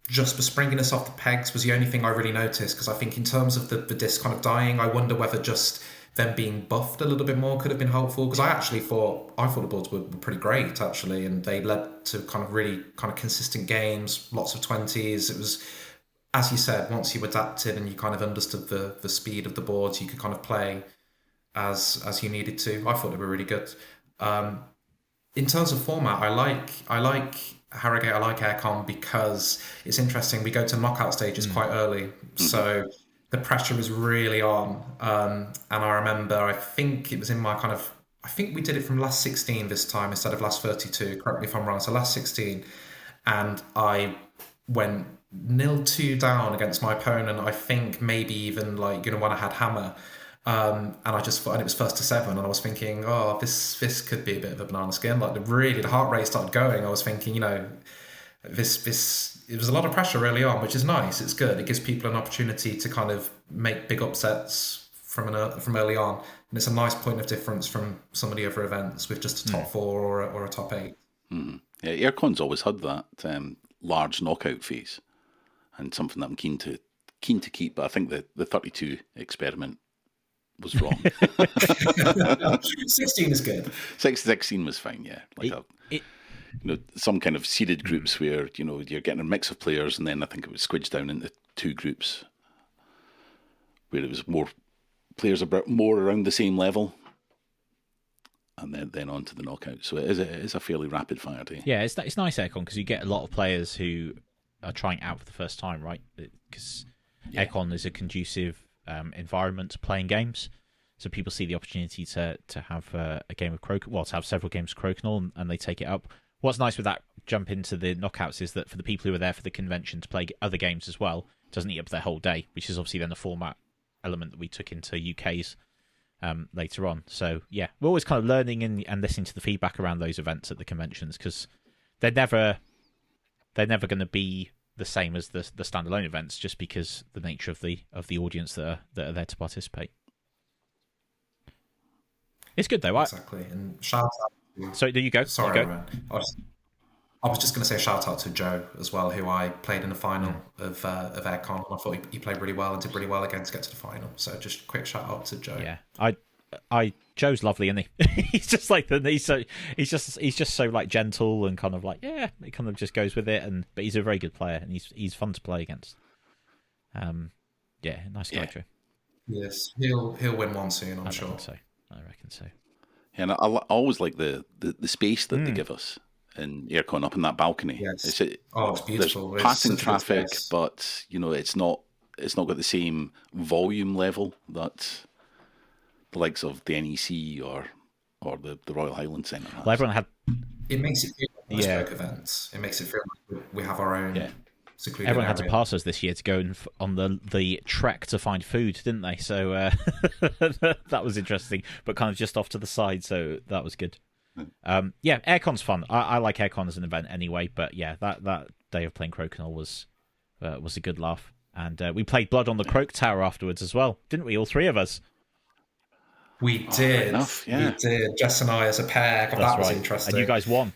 just the springiness off the pegs was the only thing I really noticed, because I think in terms of the disc kind of dying, I wonder whether just them being buffed a little bit more could have been helpful, because I thought the boards were pretty great actually, and they led to kind of really kind of consistent games, lots of 20s. It was, as you said, once you adapted and you kind of understood the speed of the boards, you could kind of play as you needed to. I thought they were really good. In terms of format, I like Harrogate, I like Aircon, because it's interesting. We go to knockout stages quite early, so the pressure is really on. And I remember, I think it was in my kind of, I think we did it from last 16 this time instead of last 32. Correct me if I'm wrong. So last 16, and I went 0-2 down against my opponent. I think maybe even like, when I had hammer. And I just thought, and it was 1st to 7, and I was thinking, oh, this could be a bit of a banana skin. Like the heart rate started going. I was thinking, this it was a lot of pressure early on, which is nice. It's good. It gives people an opportunity to kind of make big upsets from early on, and it's a nice point of difference from some of the other events with just a top 4 or a top 8. Yeah, Aircon's always had that large knockout phase, and something that I'm keen to keep. But I think the 32 experiment was wrong. 16 is good. 16 was fine, yeah. Some kind of seeded groups where, you're getting a mix of players, and then I think it was squidged down into 2 groups where it was more players more around the same level, and then on to the knockout. So it is a fairly rapid fire day. Yeah, it's nice, Aircon, because you get a lot of players who are trying out for the first time, right? Because Aircon is a conducive environment to playing games, so people see the opportunity to have a game of to have several games of Crokinole, and they take it up. What's nice with that jump into the knockouts is that for the people who are there for the convention to play other games as well, it doesn't eat up their whole day, which is obviously then the format element that we took into UK's later on. So yeah, we're always kind of learning and listening to the feedback around those events at the conventions, because they're never going to be the same as the standalone events, just because the nature of the audience that are there to participate. It's good though, exactly. And shout out. So there you go. Sorry, you go. I was just going to say shout out to Joe as well, who I played in the final of Aircon. I thought he played really well and did really well again to get to the final. So just a quick shout out to Joe. Yeah, Joe's lovely, isn't he? He's just like he's just so like gentle and kind of like, yeah, he kind of just goes with it. But he's a very good player, and he's fun to play against. Nice guy, Joe. Yes, he'll win one soon, I'm sure. I reckon so. And I always like the space that they give us in Aircon up in that balcony. Yes. It's beautiful. There's passing traffic, but it's not got the same volume level that the likes of the NEC or the Royal Highland Centre has. Well, everyone had. It makes it feel like bespoke events. It makes it feel like we have our own. Yeah. Everyone had to pass us this year to go on the trek to find food, didn't they? So that was interesting, but kind of just off to the side, so that was good. Aircon's fun. I like Aircon as an event anyway, but yeah, that day of playing Crokinole was a good laugh. And we played Blood on the Croak Tower afterwards as well, didn't we? All 3 of us. We did. Enough, yeah. We did. Jess and I as a pair. God, that was interesting. And you guys won.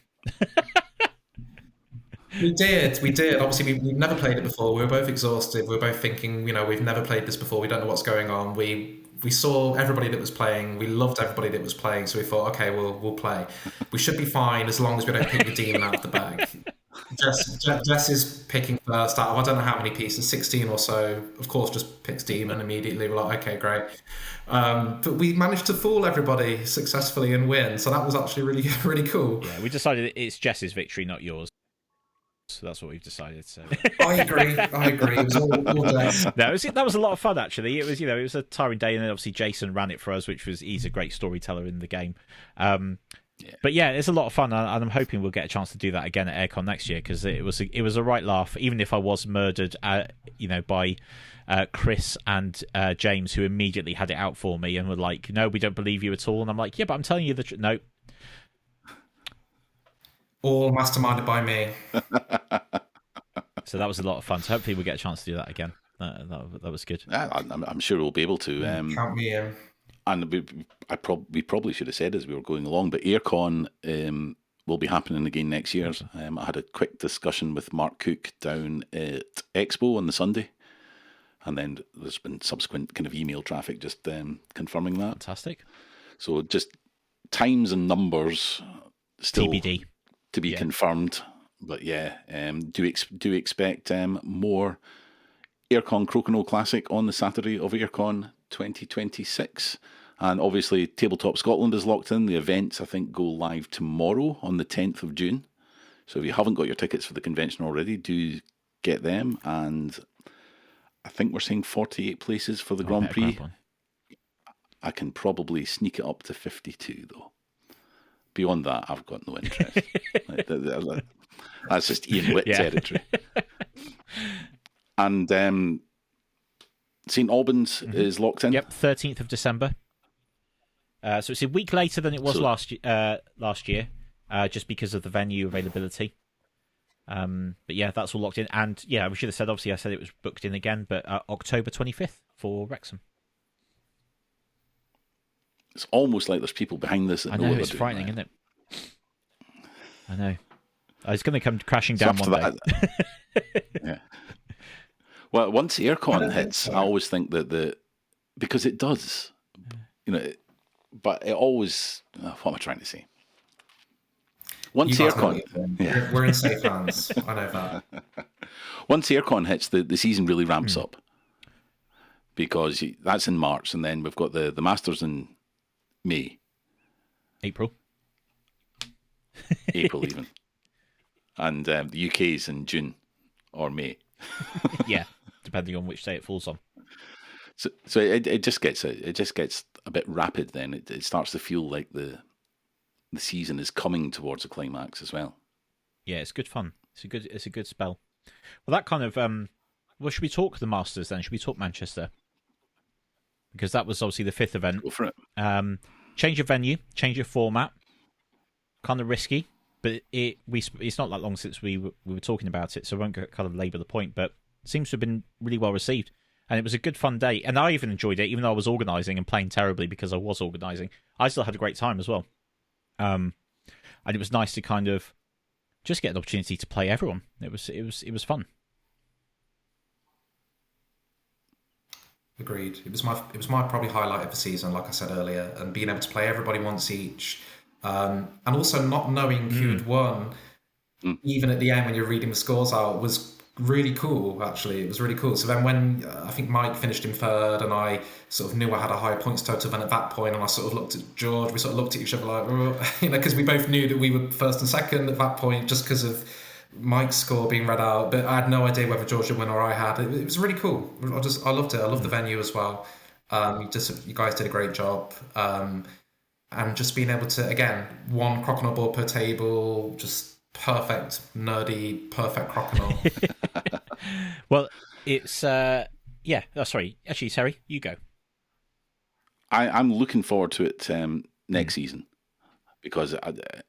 We did. Obviously, we've never played it before. We were both exhausted. We were both thinking, we've never played this before. We don't know what's going on. We saw everybody that was playing. We loved everybody that was playing. So we thought, okay, we'll play. We should be fine as long as we don't pick the demon out of the bag. Jess is picking first out of I don't know how many pieces, 16 or so. Of course, just picks demon immediately. We're like, okay, great. But we managed to fool everybody successfully and win. So that was actually really, really cool. Yeah, we decided it's Jess's victory, not yours. So that's what we've decided. So I agree. It was all Jess. No, that was a lot of fun actually. It was, it was a tiring day, and then obviously Jason ran it for us, he's a great storyteller in the game. But yeah, it's a lot of fun, and I'm hoping we'll get a chance to do that again at Aircon next year, because it was a right laugh. Even if I was murdered, by Chris and James, who immediately had it out for me and were like, "No, we don't believe you at all." And I'm like, "Yeah, but I'm telling you the truth." No. All masterminded by me. So that was a lot of fun. So hopefully we'll get a chance to do that again. That was good. I'm sure we'll be able to. Count me in. And we probably should have said as we were going along, but Aircon will be happening again next year. I had a quick discussion with Mark Cook down at Expo on the Sunday, and then there's been subsequent kind of email traffic just confirming that. Fantastic. So just times and numbers still TBD to be confirmed. But yeah, do expect more Aircon Crokinole Classic on the Saturday of Aircon 2026. And obviously, Tabletop Scotland is locked in. The events, I think, go live tomorrow on the 10th of June. So if you haven't got your tickets for the convention already, do get them. And I think we're saying 48 places for the Grand Prix. I can probably sneak it up to 52, though. Beyond that, I've got no interest. That's just Ian Witt territory. And St Albans is locked in. Yep, 13th of December. So it's a week later than it was last year, just because of the venue availability. But yeah, that's all locked in. And yeah, we should have said, obviously, I said it was booked in again, but October 25th for Wrexham. It's almost like there's people behind this that I know know, what it's they're frightening, doing, isn't it? I know. It's going to come crashing down one day. Yeah. Well, once Aircon hits, I always think that because it does, but it always. What am I trying to say? Once Aircon, we're in safe hands. I know that. Once Aircon hits, the season really ramps up, because that's in March, and then we've got the Masters in May, April even, and the UK's in June or May. Yeah, depending on which day it falls on. So it just gets a bit rapid. Then it starts to feel like the season is coming towards a climax as well. Yeah, it's good fun. It's a good spell. Well, that kind of well, should we talk the Masters then? Should we talk Manchester? Because that was obviously the 5th event. Go for it. Change of venue, change of format. Kind of risky, but it's not that long since we were talking about it, so I won't kind of labour the point. But it seems to have been really well received, and it was a good fun day. And I even enjoyed it, even though I was organising and playing terribly because I was organising. I still had a great time as well. And it was nice to kind of just get an opportunity to play everyone. It was fun. Agreed. It was my probably highlight of the season, like I said earlier, and being able to play everybody once each, and also not knowing who'd won, even at the end when you're reading the scores out, was really cool. Actually, it was really cool. So then when I think Mike finished in 3rd, and I sort of knew I had a higher points total than at that point, and I sort of looked at George. We sort of looked at each other like, because we both knew that we were 1st and 2nd at that point, just because of Mike's score being read out, but I had no idea whether George would win or I had. It was really cool. I loved it. I loved the venue as well. You guys did a great job. And just being able to, again, 1 Crokinole board per table, just perfect, nerdy, perfect Crokinole. Well, it's, yeah. Oh, sorry. Actually, Terry, you go. I'm looking forward to it next season, because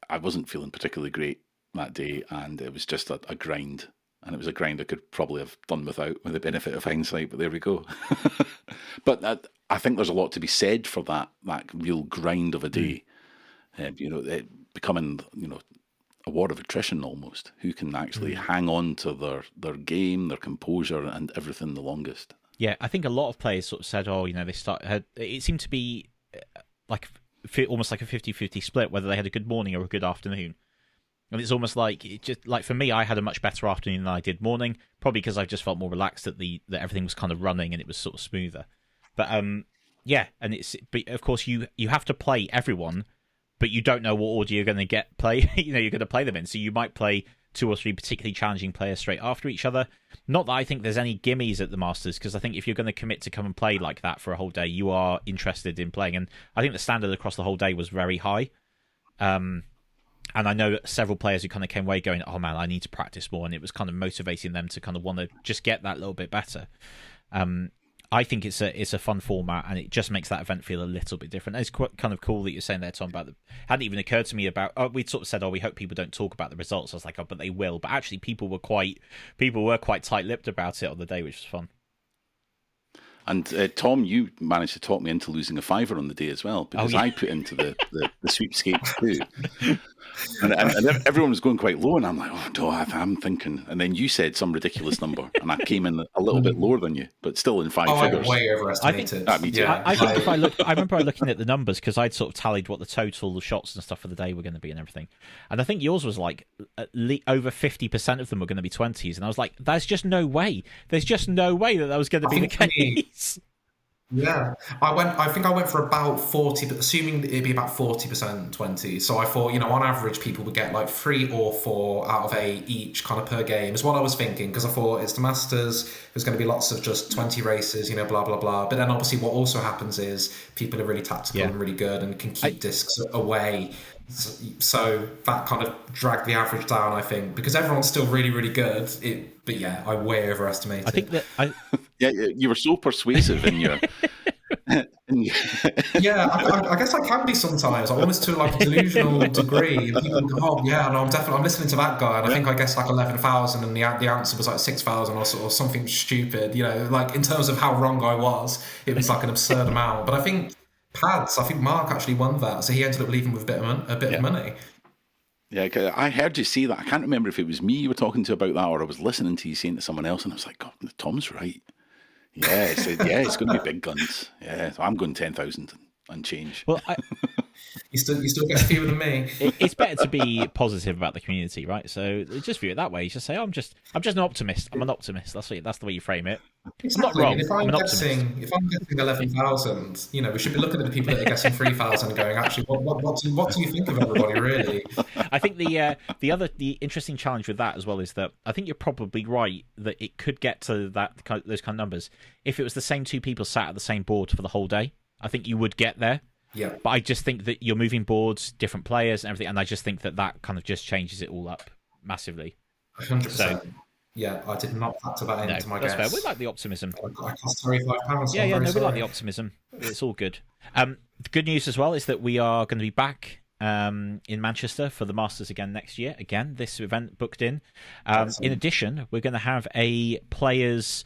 I wasn't feeling particularly great that day, and it was just a grind, and it was a grind I could probably have done without, with the benefit of hindsight, but there we go. But I think there's a lot to be said for that real grind of a day, it becoming a war of attrition almost. Who can actually hang on to their game, their composure, and everything the longest. Yeah, I think a lot of players sort of said, it seemed to be almost like a 50-50 split, whether they had a good morning or a good afternoon. And it's almost like, for me, I had a much better afternoon than I did morning, probably because I just felt more relaxed that everything was kind of running and it was sort of smoother. But yeah, and but of course you have to play everyone, but you don't know what order you're going to play. You're going to play them in, so you might play 2 or 3 particularly challenging players straight after each other. Not that I think there's any gimmies at the Masters, because I think if you're going to commit to come and play like that for a whole day, you are interested in playing. And I think the standard across the whole day was very high. And I know several players who kind of came away going, oh man, I need to practice more. And it was kind of motivating them to kind of want to just get that little bit better. I think it's a fun format, and it just makes that event feel a little bit different. And it's quite kind of cool that you're saying there, Tom, about hadn't even occurred to me about, we'd sort of said, we hope people don't talk about the results. I was like, but they will. But actually people were quite tight-lipped about it on the day, which was fun. And Tom, you managed to talk me into losing a £5 on the day as well, because I put into the sweepstakes too. And everyone was going quite low, and I'm like, oh, no, I'm thinking. And then you said some ridiculous number, and I came in a little bit lower than you, but still in five figures. I way overestimated. Me too. I think if I looked, I remember looking at the numbers because I'd sort of tallied what the total shots and stuff for the day were going to be and everything, and I think yours was like over 50% of them were going to be 20s, and I was like, there's just no way. There's just no way that was going to be the case. Yeah, I think I went for about 40, assuming it'd be about 40% 20. So I thought, on average, people would get like 3 or 4 out of 8 each kind of per game is what I was thinking. Because I thought it's the Masters, there's going to be lots of just 20 races, blah, blah, blah. But then obviously what also happens is people are really tactical and really good and can keep discs away. So that kind of dragged the average down, I think, because everyone's still really, really good. But yeah, I way overestimated. I think that yeah, you were so persuasive in your. Yeah, I guess I can be sometimes. I almost to like a delusional degree. People go, oh yeah, no, I'm listening to that guy, and I think I guessed like 11,000, and the answer was like 6,000 or something stupid. Like in terms of how wrong I was, it was like an absurd amount. But I think Mark actually won that, so he ended up leaving with a bit of money. Yeah, I heard you say that. I can't remember if it was me you were talking to about that, or I was listening to you saying to someone else, and I was like, God, Tom's right. Yeah, it said, it's going to be big guns. Yeah, so I'm going 10,000 and change. Well, you still get fewer than me. It's better to be positive about the community, right? So just view it that way. You just say, I'm just an optimist. I'm an optimist. That's the way you frame it. Exactly. I'm not wrong. If I'm guessing 11,000, we should be looking at the people that are guessing 3,000 and going, actually, what do you think of everybody, really? I think the interesting challenge with that as well is that I think you're probably right that it could get to those kind of numbers if it was the same 2 people sat at the same board for the whole day. I think you would get there. Yeah. But I just think that you're moving boards, different players and everything, and I just think that kind of just changes it all up massively. 100%. So, yeah, I did not factor that into my guess. Fair. We like the optimism. I cost £35. Yeah, we like the optimism. It's all good. The good news as well is that we are going to be back in Manchester for the Masters again next year. Again, this event booked in. In addition, we're going to have a players'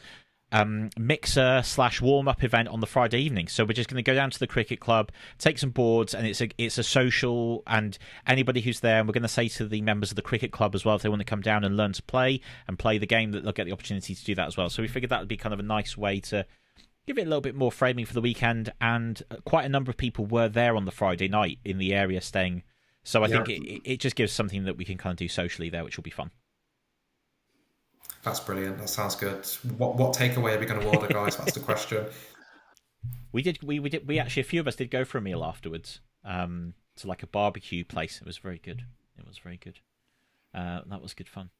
mixer / warm-up event on the Friday evening. So we're just going to go down to the cricket club, take some boards, and it's a social, and anybody who's there, and we're going to say to the members of the cricket club as well, if they want to come down and learn to play the game, that they'll get the opportunity to do that as well. So we figured that would be kind of a nice way to give it a little bit more framing for the weekend, and quite a number of people were there on the Friday night in the area staying. So I think it just gives something that we can kind of do socially there, which will be fun. That's brilliant. That sounds good. What takeaway are we going to order, guys? That's the question. We actually, a few of us did go for a meal afterwards, to like a barbecue place. It was very good. That was good fun.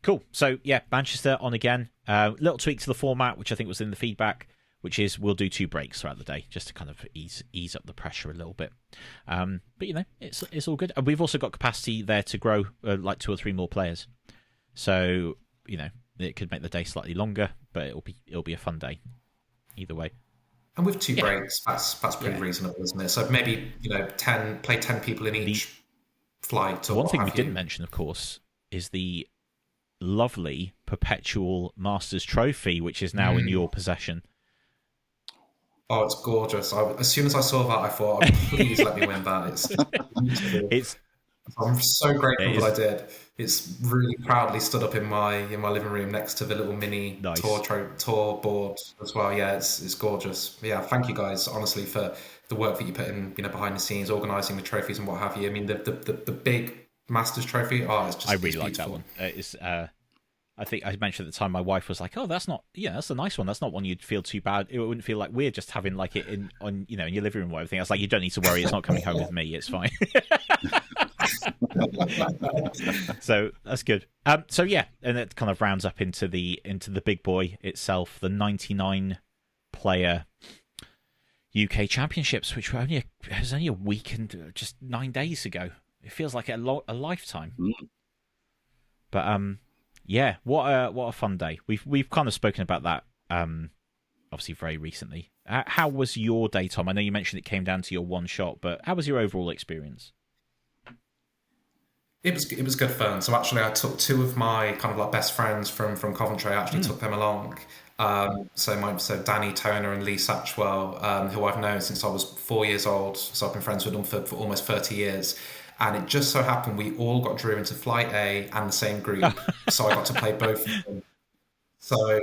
Cool. So yeah, Manchester on again. Little tweak to the format, which I think was in the feedback, which is we'll do 2 breaks throughout the day just to kind of ease up the pressure a little bit. But it's all good. And we've also got capacity there to grow like 2 or 3 more players. So it could make the day slightly longer, but it'll be a fun day either way. And with 2 breaks, that's pretty reasonable, isn't it? So maybe 10 people in each flight. One thing we didn't mention, of course, is the lovely perpetual Masters trophy, which is now in your possession. Oh, it's gorgeous! As soon as I saw that, I thought, please let me win that. It's beautiful. I'm so grateful that I did. It's really proudly stood up in my living room next to the little mini tour board as well. Yeah, it's gorgeous. Yeah, thank you guys, honestly, for the work that you put in, behind the scenes, organising the trophies and what have you. I mean, the big Masters trophy. Oh, it's just. I really like that one. It's. I think I mentioned at the time, my wife was like, "Oh, that's a nice one. That's not one you'd feel too bad. It wouldn't feel like weird just having like it in your living room or everything." I was like, "You don't need to worry. It's not coming home with me. It's fine." So that's good. So yeah, and it kind of rounds up into the big boy itself, the 99 player UK Championships, which were was only a week and just 9 days ago. It feels like a lifetime. But yeah, what a fun day. We've kind of spoken about that obviously very recently. How was your day, Tom? I know you mentioned it came down to your one shot, but how was your overall experience? It was good fun. So actually, I took 2 of my kind of like best friends from Coventry. I actually took them along. So Danny Toner and Lee Satchwell, who I've known since I was 4 years old. So I've been friends with them for almost 30 years. And it just so happened we all got drew into Flight A and the same group, so I got to play both of them. So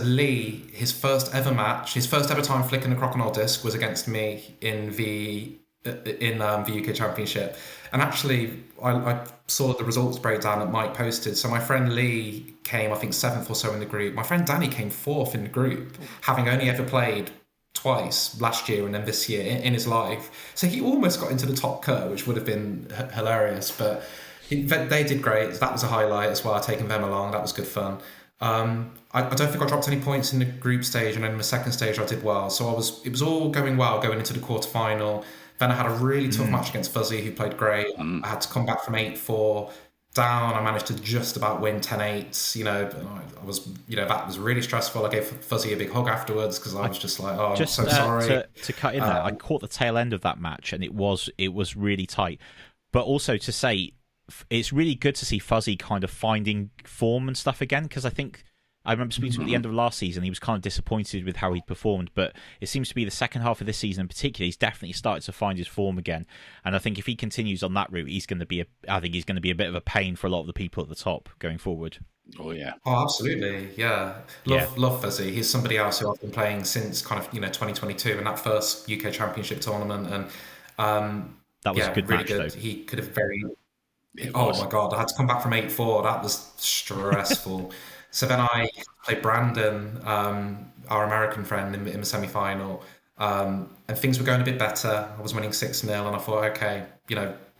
Lee, his first ever match, his first ever time flicking a Crokinole disc was against me in the UK Championship. And actually, I saw the results breakdown that Mike posted. So my friend Lee came, I think, 7th or so in the group. My friend Danny came 4th in the group, having only ever played twice, last year and then this year in his life. So he almost got into the top cut, which would have been hilarious. But they did great. That was a highlight as well, taking them along. That was good fun. I don't think I dropped any points in the group stage, and then in the second stage I did well. So it was all going well going into the quarterfinal. Then I had a really tough match against Fuzzy, who played great. I had to come back from 8-4 down. I managed to just about win 10-8. You know, I was, you know, that was really stressful. I gave Fuzzy a big hug afterwards because I was just like, oh, I'm so sorry. To cut in there, I caught the tail end of that match, and it was really tight. But also to say, it's really good to see Fuzzy kind of finding form and stuff again, because I remember speaking to him at the end of last season. He was kind of disappointed with how he performed, but it seems to be the second half of this season in particular, he's definitely started to find his form again. And I think if he continues on that route, he's going to be a bit of a pain for a lot of the people at the top going forward. Oh yeah. Oh, absolutely. Yeah. Love Fuzzy. He's somebody else who I've been playing since kind of, 2022 and that first UK Championship tournament. And that was a good really match, good. though. He could have oh my God, I had to come back from 8-4. That was stressful. So then I played Brandon, our American friend, in the semi-final, and things were going a bit better. I was winning 6-0, and I thought, okay,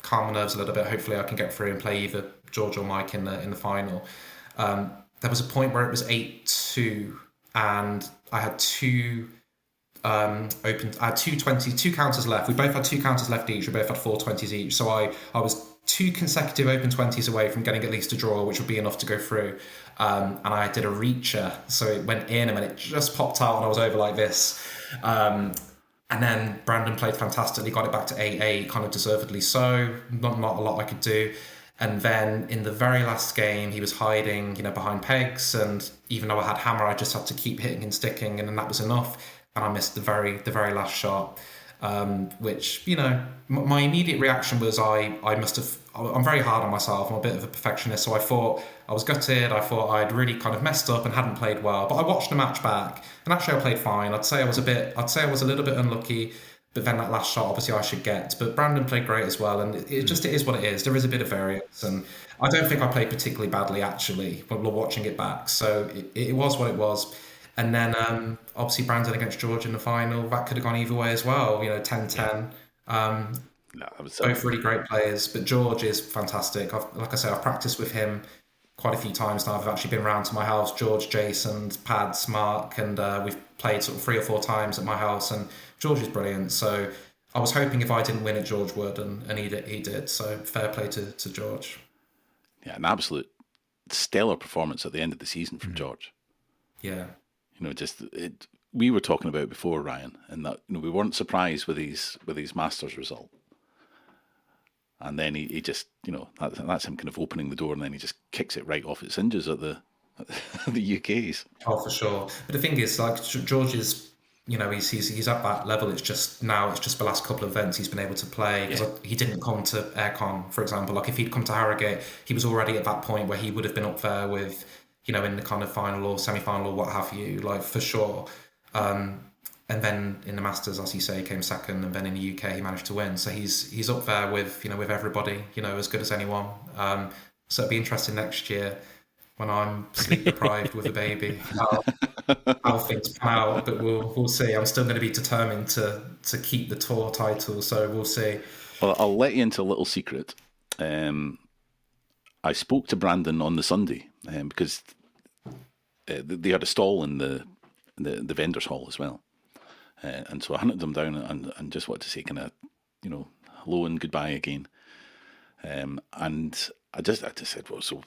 calm my nerves a little bit. Hopefully, I can get through and play either George or Mike in the final. There was a point where it was 8-2, and I had two counters left. We both had 2 counters left each. We both had 4 20s each. So I was 2 consecutive open 20s away from getting at least a draw, which would be enough to go through. And I did a reacher, so it went in and then it just popped out and I was over like this. And then Brandon played fantastically, got it back to 8-8, kind of deservedly so. Not a lot I could do. And then in the very last game, he was hiding, behind pegs. And even though I had hammer, I just had to keep hitting and sticking, and then that was enough. And I missed the very last shot. Which, my immediate reaction was I'm very hard on myself. I'm a bit of a perfectionist. So I thought I was gutted. I thought I'd really kind of messed up and hadn't played well. But I watched the match back and actually I played fine. I'd say I was a little bit unlucky, but then that last shot, obviously I should get. But Brandon played great as well. And it is what it is. There is a bit of variance. And I don't think I played particularly badly, actually, when we're watching it back. So it was what it was. And then obviously Brandon against George in the final, that could have gone either way as well, 10-10. Both really great players, but George is fantastic. Like I say, I've practiced with him quite a few times now. I've actually been round to my house, George, Jason, Pads, Mark, and we've played sort of 3 or 4 times at my house, and George is brilliant. So I was hoping if I didn't win it, George would, and he did. So fair play to George. Yeah, an absolute stellar performance at the end of the season from George. Yeah. We were talking about it before, Ryan, and that we weren't surprised with his Masters result, and then he just that's him kind of opening the door, and then he just kicks it right off its hinges at the UK's. Oh, for sure. But the thing is, like George is, he's at that level. It's just the last couple of events he's been able to play, because he didn't come to Aircon, for example. Like if he'd come to Harrogate, he was already at that point where he would have been up there with, in the kind of final or semi-final or what have you, like for sure. And then in the Masters, as you say, he came second, and then in the UK he managed to win. So he's up there with with everybody, as good as anyone. So it'll be interesting next year when I'm sleep deprived with a baby, how things pan out. But we'll see. I'm still going to be determined to keep the tour title. So we'll see. Well, I'll let you into a little secret. I spoke to Brandon on the Sunday because they had a stall in the vendors hall as well, and so I hunted them down and just wanted to say kind of hello and goodbye again. And I just said, well, so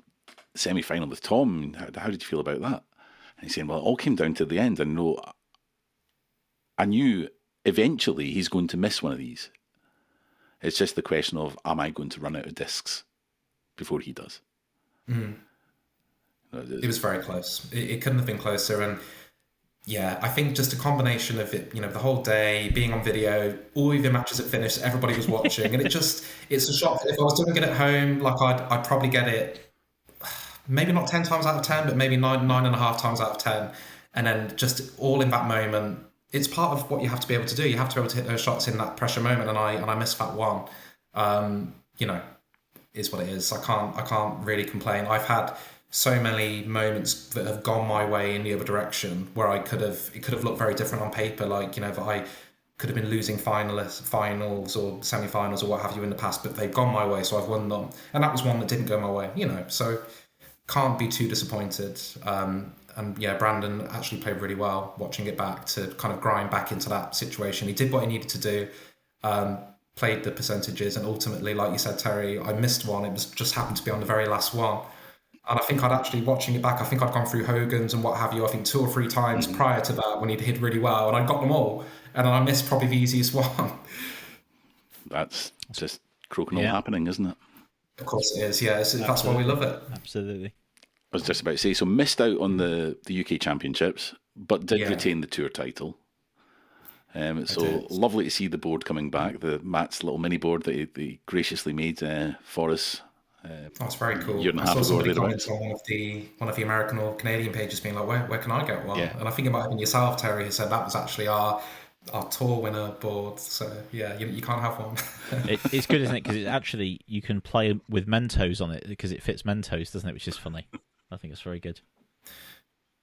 semi-final with Tom, how did you feel about that? And he's saying, well, it all came down to the end. And I knew eventually he's going to miss one of these. It's just the question of, am I going to run out of discs before he does? It was very close. It couldn't have been closer. And Yeah, I think just a combination of it, the whole day being on video, all of the matches had finished, everybody was watching, and it's a shock. If I was doing it at home, like I'd probably get it, maybe not 10 times out of 10, but maybe 9.5 times out of 10. And then just all in that moment, it's part of what you have to be able to do. You have to be able to hit those shots in that pressure moment, and I missed that one. Is what it is. I can't really complain. I've had so many moments that have gone my way in the other direction where it could have looked very different on paper. Like, that I could have been losing finals or semi-finals or what have you in the past, but they've gone my way, so I've won them. And that was one that didn't go my way, so can't be too disappointed. And yeah, Brandon actually played really well watching it back to kind of grind back into that situation. He did what he needed to do, played the percentages, and ultimately, like you said, Terry, I missed one. It was just happened to be on the very last one. And I think I'd actually, watching it back, I think I'd gone through Hogan's and what have you, I think 2 or 3 times prior to that when he'd hit really well, and I got them all. And I missed probably the easiest one. That's just Crokinole happening, isn't it? Of course it is, yeah. That's why we love it. Absolutely. I was just about to say, so missed out on the UK Championships, but did retain the tour title. So lovely to see the board coming back, Matt's little mini board that he graciously made for us. That's very cool. Year and a I half saw ago, somebody right? comment on one of the American or Canadian pages being like, where can I get one? Yeah. And I think it might have been yourself, Terry, who said that was actually our tour winner board. So yeah, you can't have one. It's good, isn't it? Because it's actually, you can play with Mentos on it because it fits Mentos, doesn't it? Which is funny. I think it's very good.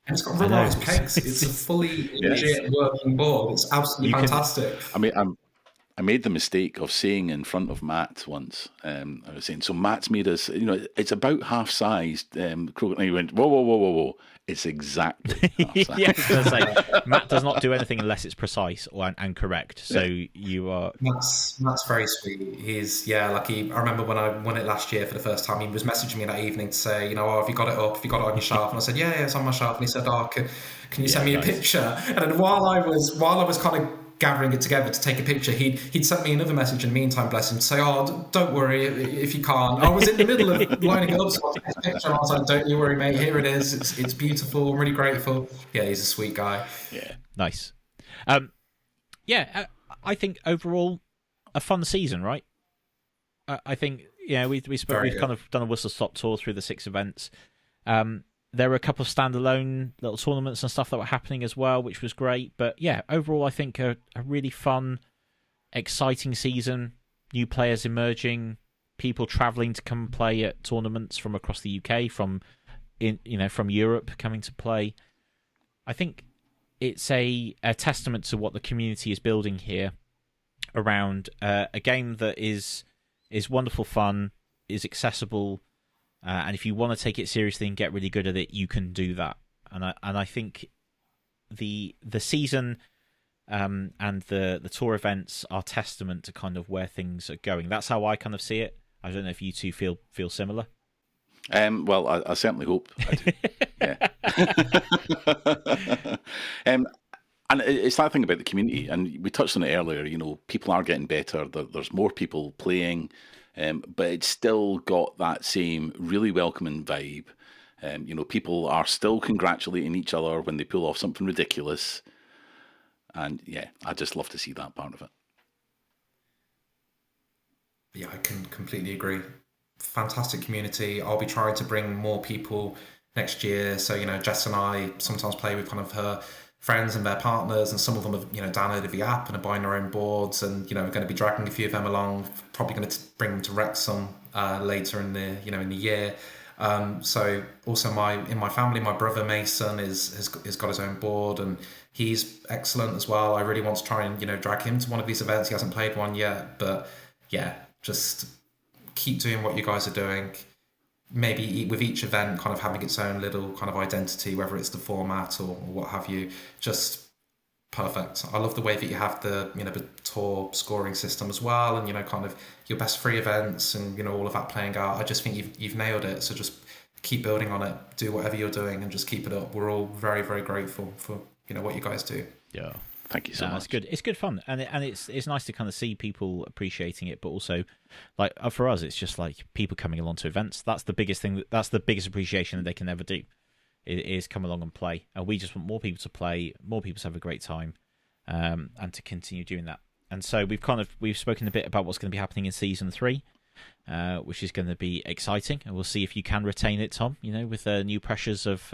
And it's got rubberized pegs. It's a fully legit working board. It's absolutely fantastic. I made the mistake of saying in front of Matt once, I was saying, so Matt's made us, it's about half-sized. Crokinole. He went, whoa. It's exactly half-sized. Yeah, I was going to say, Matt does not do anything unless it's precise and correct. So you are... Matt's very sweet. He's, I remember when I won it last year for the first time, he was messaging me that evening to say, have you got it up? Have you got it on your shelf? And I said, yeah, it's on my shelf. And he said, can you send me a picture? And then while I was kind of gathering it together to take a picture, he'd sent me another message in the meantime, bless him, to say, don't worry if you can't. I was in the middle of lining it up, so I took a picture and I was like, don't you worry, mate, here it is. It's beautiful. I'm really grateful. Yeah, he's a sweet guy. Yeah. Nice. I think overall a fun season, right? I think we've kind of done a whistle-stop tour through the 6 events. There were a couple of standalone little tournaments and stuff that were happening as well, which was great. But yeah, overall, I think a really fun, exciting season. New players emerging, people travelling to come and play at tournaments from across the UK, from Europe coming to play. I think it's a testament to what the community is building here around a game that is wonderful fun, is accessible. And if you want to take it seriously and get really good at it, you can do that. And I think the season and the tour events are testament to kind of where things are going. That's how I kind of see it. I don't know if you two feel similar. Well, I certainly hope I do. Yeah. And it's that thing about the community, and we touched on it earlier. People are getting better. There's more people playing. But it's still got that same really welcoming vibe. People are still congratulating each other when they pull off something ridiculous. And yeah, I just love to see that part of it. Yeah, I can completely agree. Fantastic community. I'll be trying to bring more people next year. So, Jess and I sometimes play with kind of her friends and their partners, and some of them have downloaded the app and are buying their own boards, and we're going to be dragging a few of them along, probably going to bring them to Wrexham later in the in the year. So also in my family, my brother Mason has got his own board, and he's excellent as well. I really want to try and drag him to one of these events. He hasn't played one yet, but yeah, just keep doing what you guys are doing. Maybe with each event kind of having its own little kind of identity, whether it's the format or what have you. Just perfect. I love the way that you have the the tour scoring system as well, and kind of your best 3 events and all of that playing out. I just think you've nailed it. So just keep building on it. Do whatever you're doing and just keep it up. We're all very, very grateful for what you guys do. Yeah. Thank you so much. It's good. It's good fun, and it's nice to kind of see people appreciating it, but also, like for us, it's just like people coming along to events. That's the biggest thing. That's the biggest appreciation that they can ever do. is come along and play. And we just want more people to play, more people to have a great time, and to continue doing that. And so we've spoken a bit about what's going to be happening in Season 3, which is going to be exciting. And we'll see if you can retain it, Tom, with new pressures of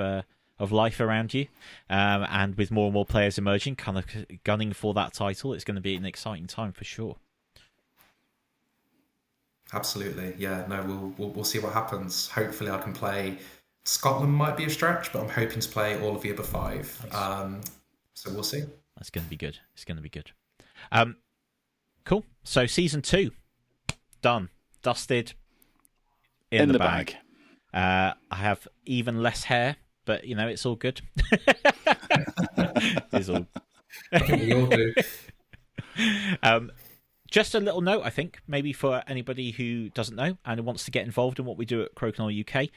life around you, and with more and more players emerging, kind of gunning for that title. It's going to be an exciting time for sure. Absolutely, yeah. No, we'll see what happens. Hopefully, I can play. Scotland might be a stretch, but I'm hoping to play all of the other 5. Nice. So we'll see. That's going to be good. It's going to be good. Cool. So Season 2, done, dusted, in the bag. I have even less hair, but it's all good. It's all. I think we all do. Just a little note, I think, maybe for anybody who doesn't know and wants to get involved in what we do at Crokinole UK,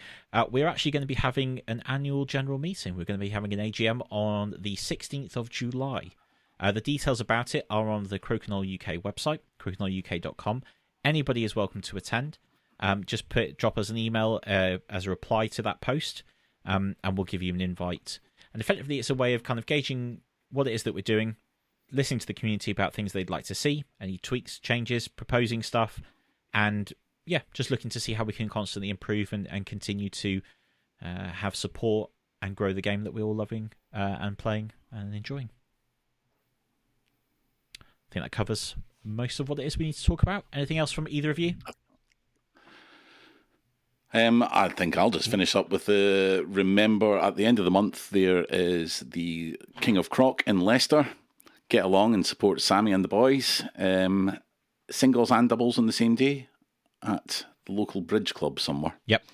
we're actually going to be having an annual general meeting. We're going to be having an AGM on the 16th of July. The details about it are on the Crokinole UK website, crokinole.uk.com. Anybody is welcome to attend. Just drop us an email as a reply to that post, and we'll give you an invite. And effectively, it's a way of kind of gauging what it is that we're doing, listening to the community about things they'd like to see, any tweaks, changes, proposing stuff, and just looking to see how we can constantly improve and continue to have support and grow the game that we're all loving and playing and enjoying. I think that covers most of what it is we need to talk about. Anything else from either of you? I think I'll just finish up with remember at the end of the month there is the King of Croc in Leicester. Get along and support Sammy and the boys. Singles and doubles on the same day at the local bridge club somewhere. Yep.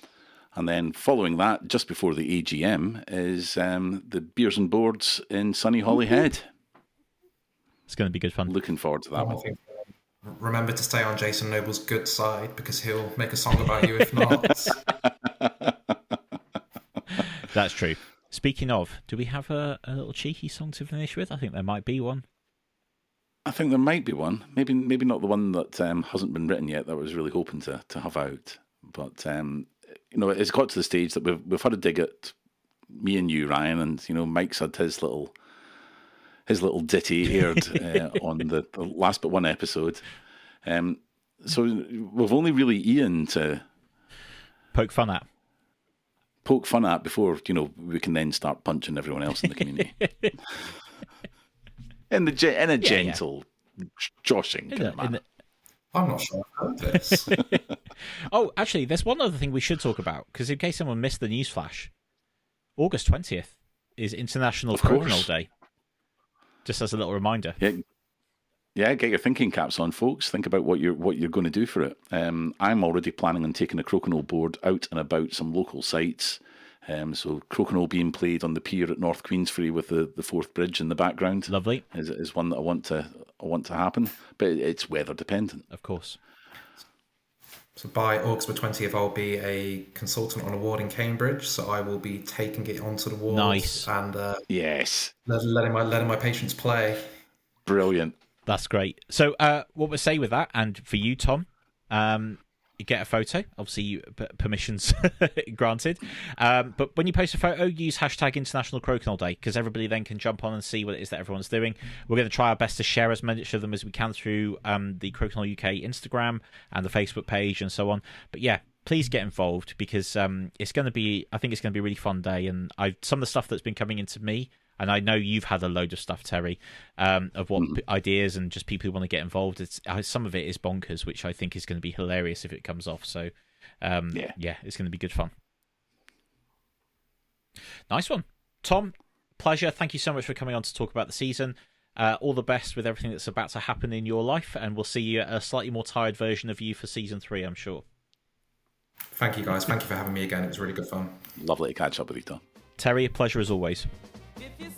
And then following that, just before the AGM, is the Beers and Boards in sunny Holyhead. It's going to be good fun. Looking forward to that one. I think, remember to stay on Jason Noble's good side, because he'll make a song about you if not. That's true. Speaking of, do we have a little cheeky song to finish with? I think there might be one. I think there might be one. Maybe not the one that hasn't been written yet that I was really hoping to have out. But it's got to the stage that we've had a dig at me and you, Ryan, and Mike's had his little ditty aired on the last but one episode. So we've only really Ian to poke fun at before we can then start punching everyone else in the community in a gentle, joshing kind of manner. I'm not sure I've heard this. Oh, actually, there's one other thing we should talk about, because in case someone missed the newsflash, August 20th is International Crokinole Day. Just as a little reminder. Yeah, get your thinking caps on, folks. Think about what you're going to do for it. I'm already planning on taking a Crokinole board out and about some local sites. So Crokinole being played on the pier at North Queensferry with the Forth Bridge in the background. Lovely. Is one that I want to happen, but it's weather dependent, of course. So by August the 20th, I'll be a consultant on a ward in Cambridge. So I will be taking it onto the ward. Nice. And yes, letting my patients play. Brilliant. That's great. So what we'll say with that, and for you, Tom, you get a photo. Obviously, permissions granted. But when you post a photo, use hashtag International Crokinole Day, because everybody then can jump on and see what it is that everyone's doing. We're going to try our best to share as much of them as we can through the Crokinole UK Instagram and the Facebook page and so on. But yeah, please get involved, because I think it's going to be a really fun day. And some of the stuff that's been coming into me, and I know you've had a load of stuff, Terry, of what ideas and just people who want to get involved. Some of it is bonkers, which I think is going to be hilarious if it comes off. So, yeah, it's going to be good fun. Nice one. Tom, pleasure. Thank you so much for coming on to talk about the season. All the best with everything that's about to happen in your life, and we'll see you a slightly more tired version of you for Season 3, I'm sure. Thank you, guys. Thank you for having me again. It was really good fun. Lovely to catch up with you, Tom. Terry, a pleasure as always.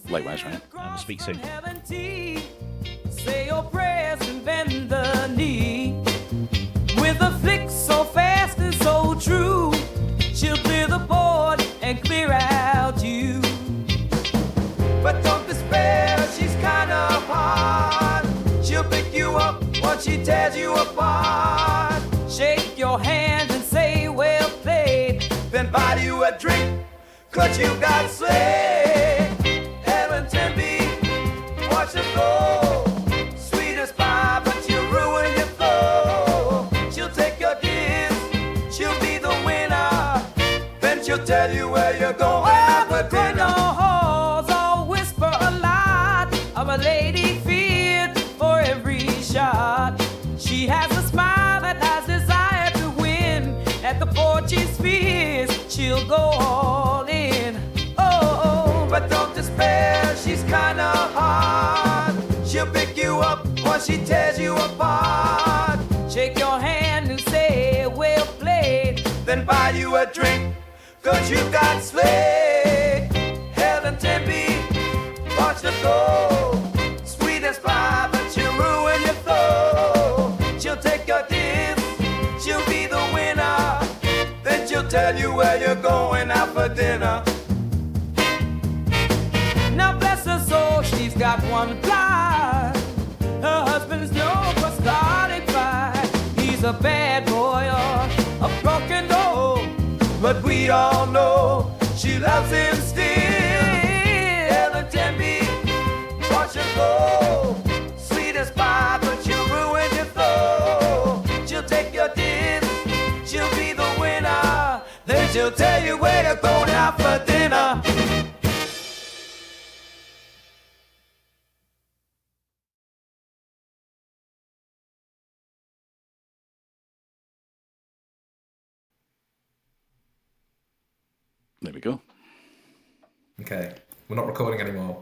Likewise, Ryan. And we'll speak soon. Say your prayers and bend the knee. With a flick so fast and so true, she'll clear the board and clear out you. But don't despair, she's kind of hard. She'll pick you up once she tears you apart. Shake your hand and say, well played, then buy you a drink 'cause you got slay. Helen Tempe, watch her go. Sweet as pie, but you ruin your flow. She'll take your diss, she'll be the winner. Then she'll tell you where you're going out for dinner. Halls all whisper a lot of a lady feared for every shot. She has a smile that has desire to win. At the Portuguese fears, she'll go all in. Oh, but don't despair, she's kinda hard. She'll pick you up or she tears you apart. Shake your hand and say, well played. Then buy you a drink, 'cause you got slayed. Helen Tempe, watch her go. Sweet as pie, but you ruin your flow. She'll take your diss, she'll be the winner. Then she'll tell you where you're going out for dinner. Now bless her soul, she's got one fly. Her husband's known for starting fight. He's a bad boy or a Crokinole, but we all know she loves him still. Helen Tempe, watch her go. Sweet as pie, but you ruin your flow. She'll take your diss, she'll be the winner. Then she'll tell you where you're going out for dinner. There we go. Okay, we're not recording anymore.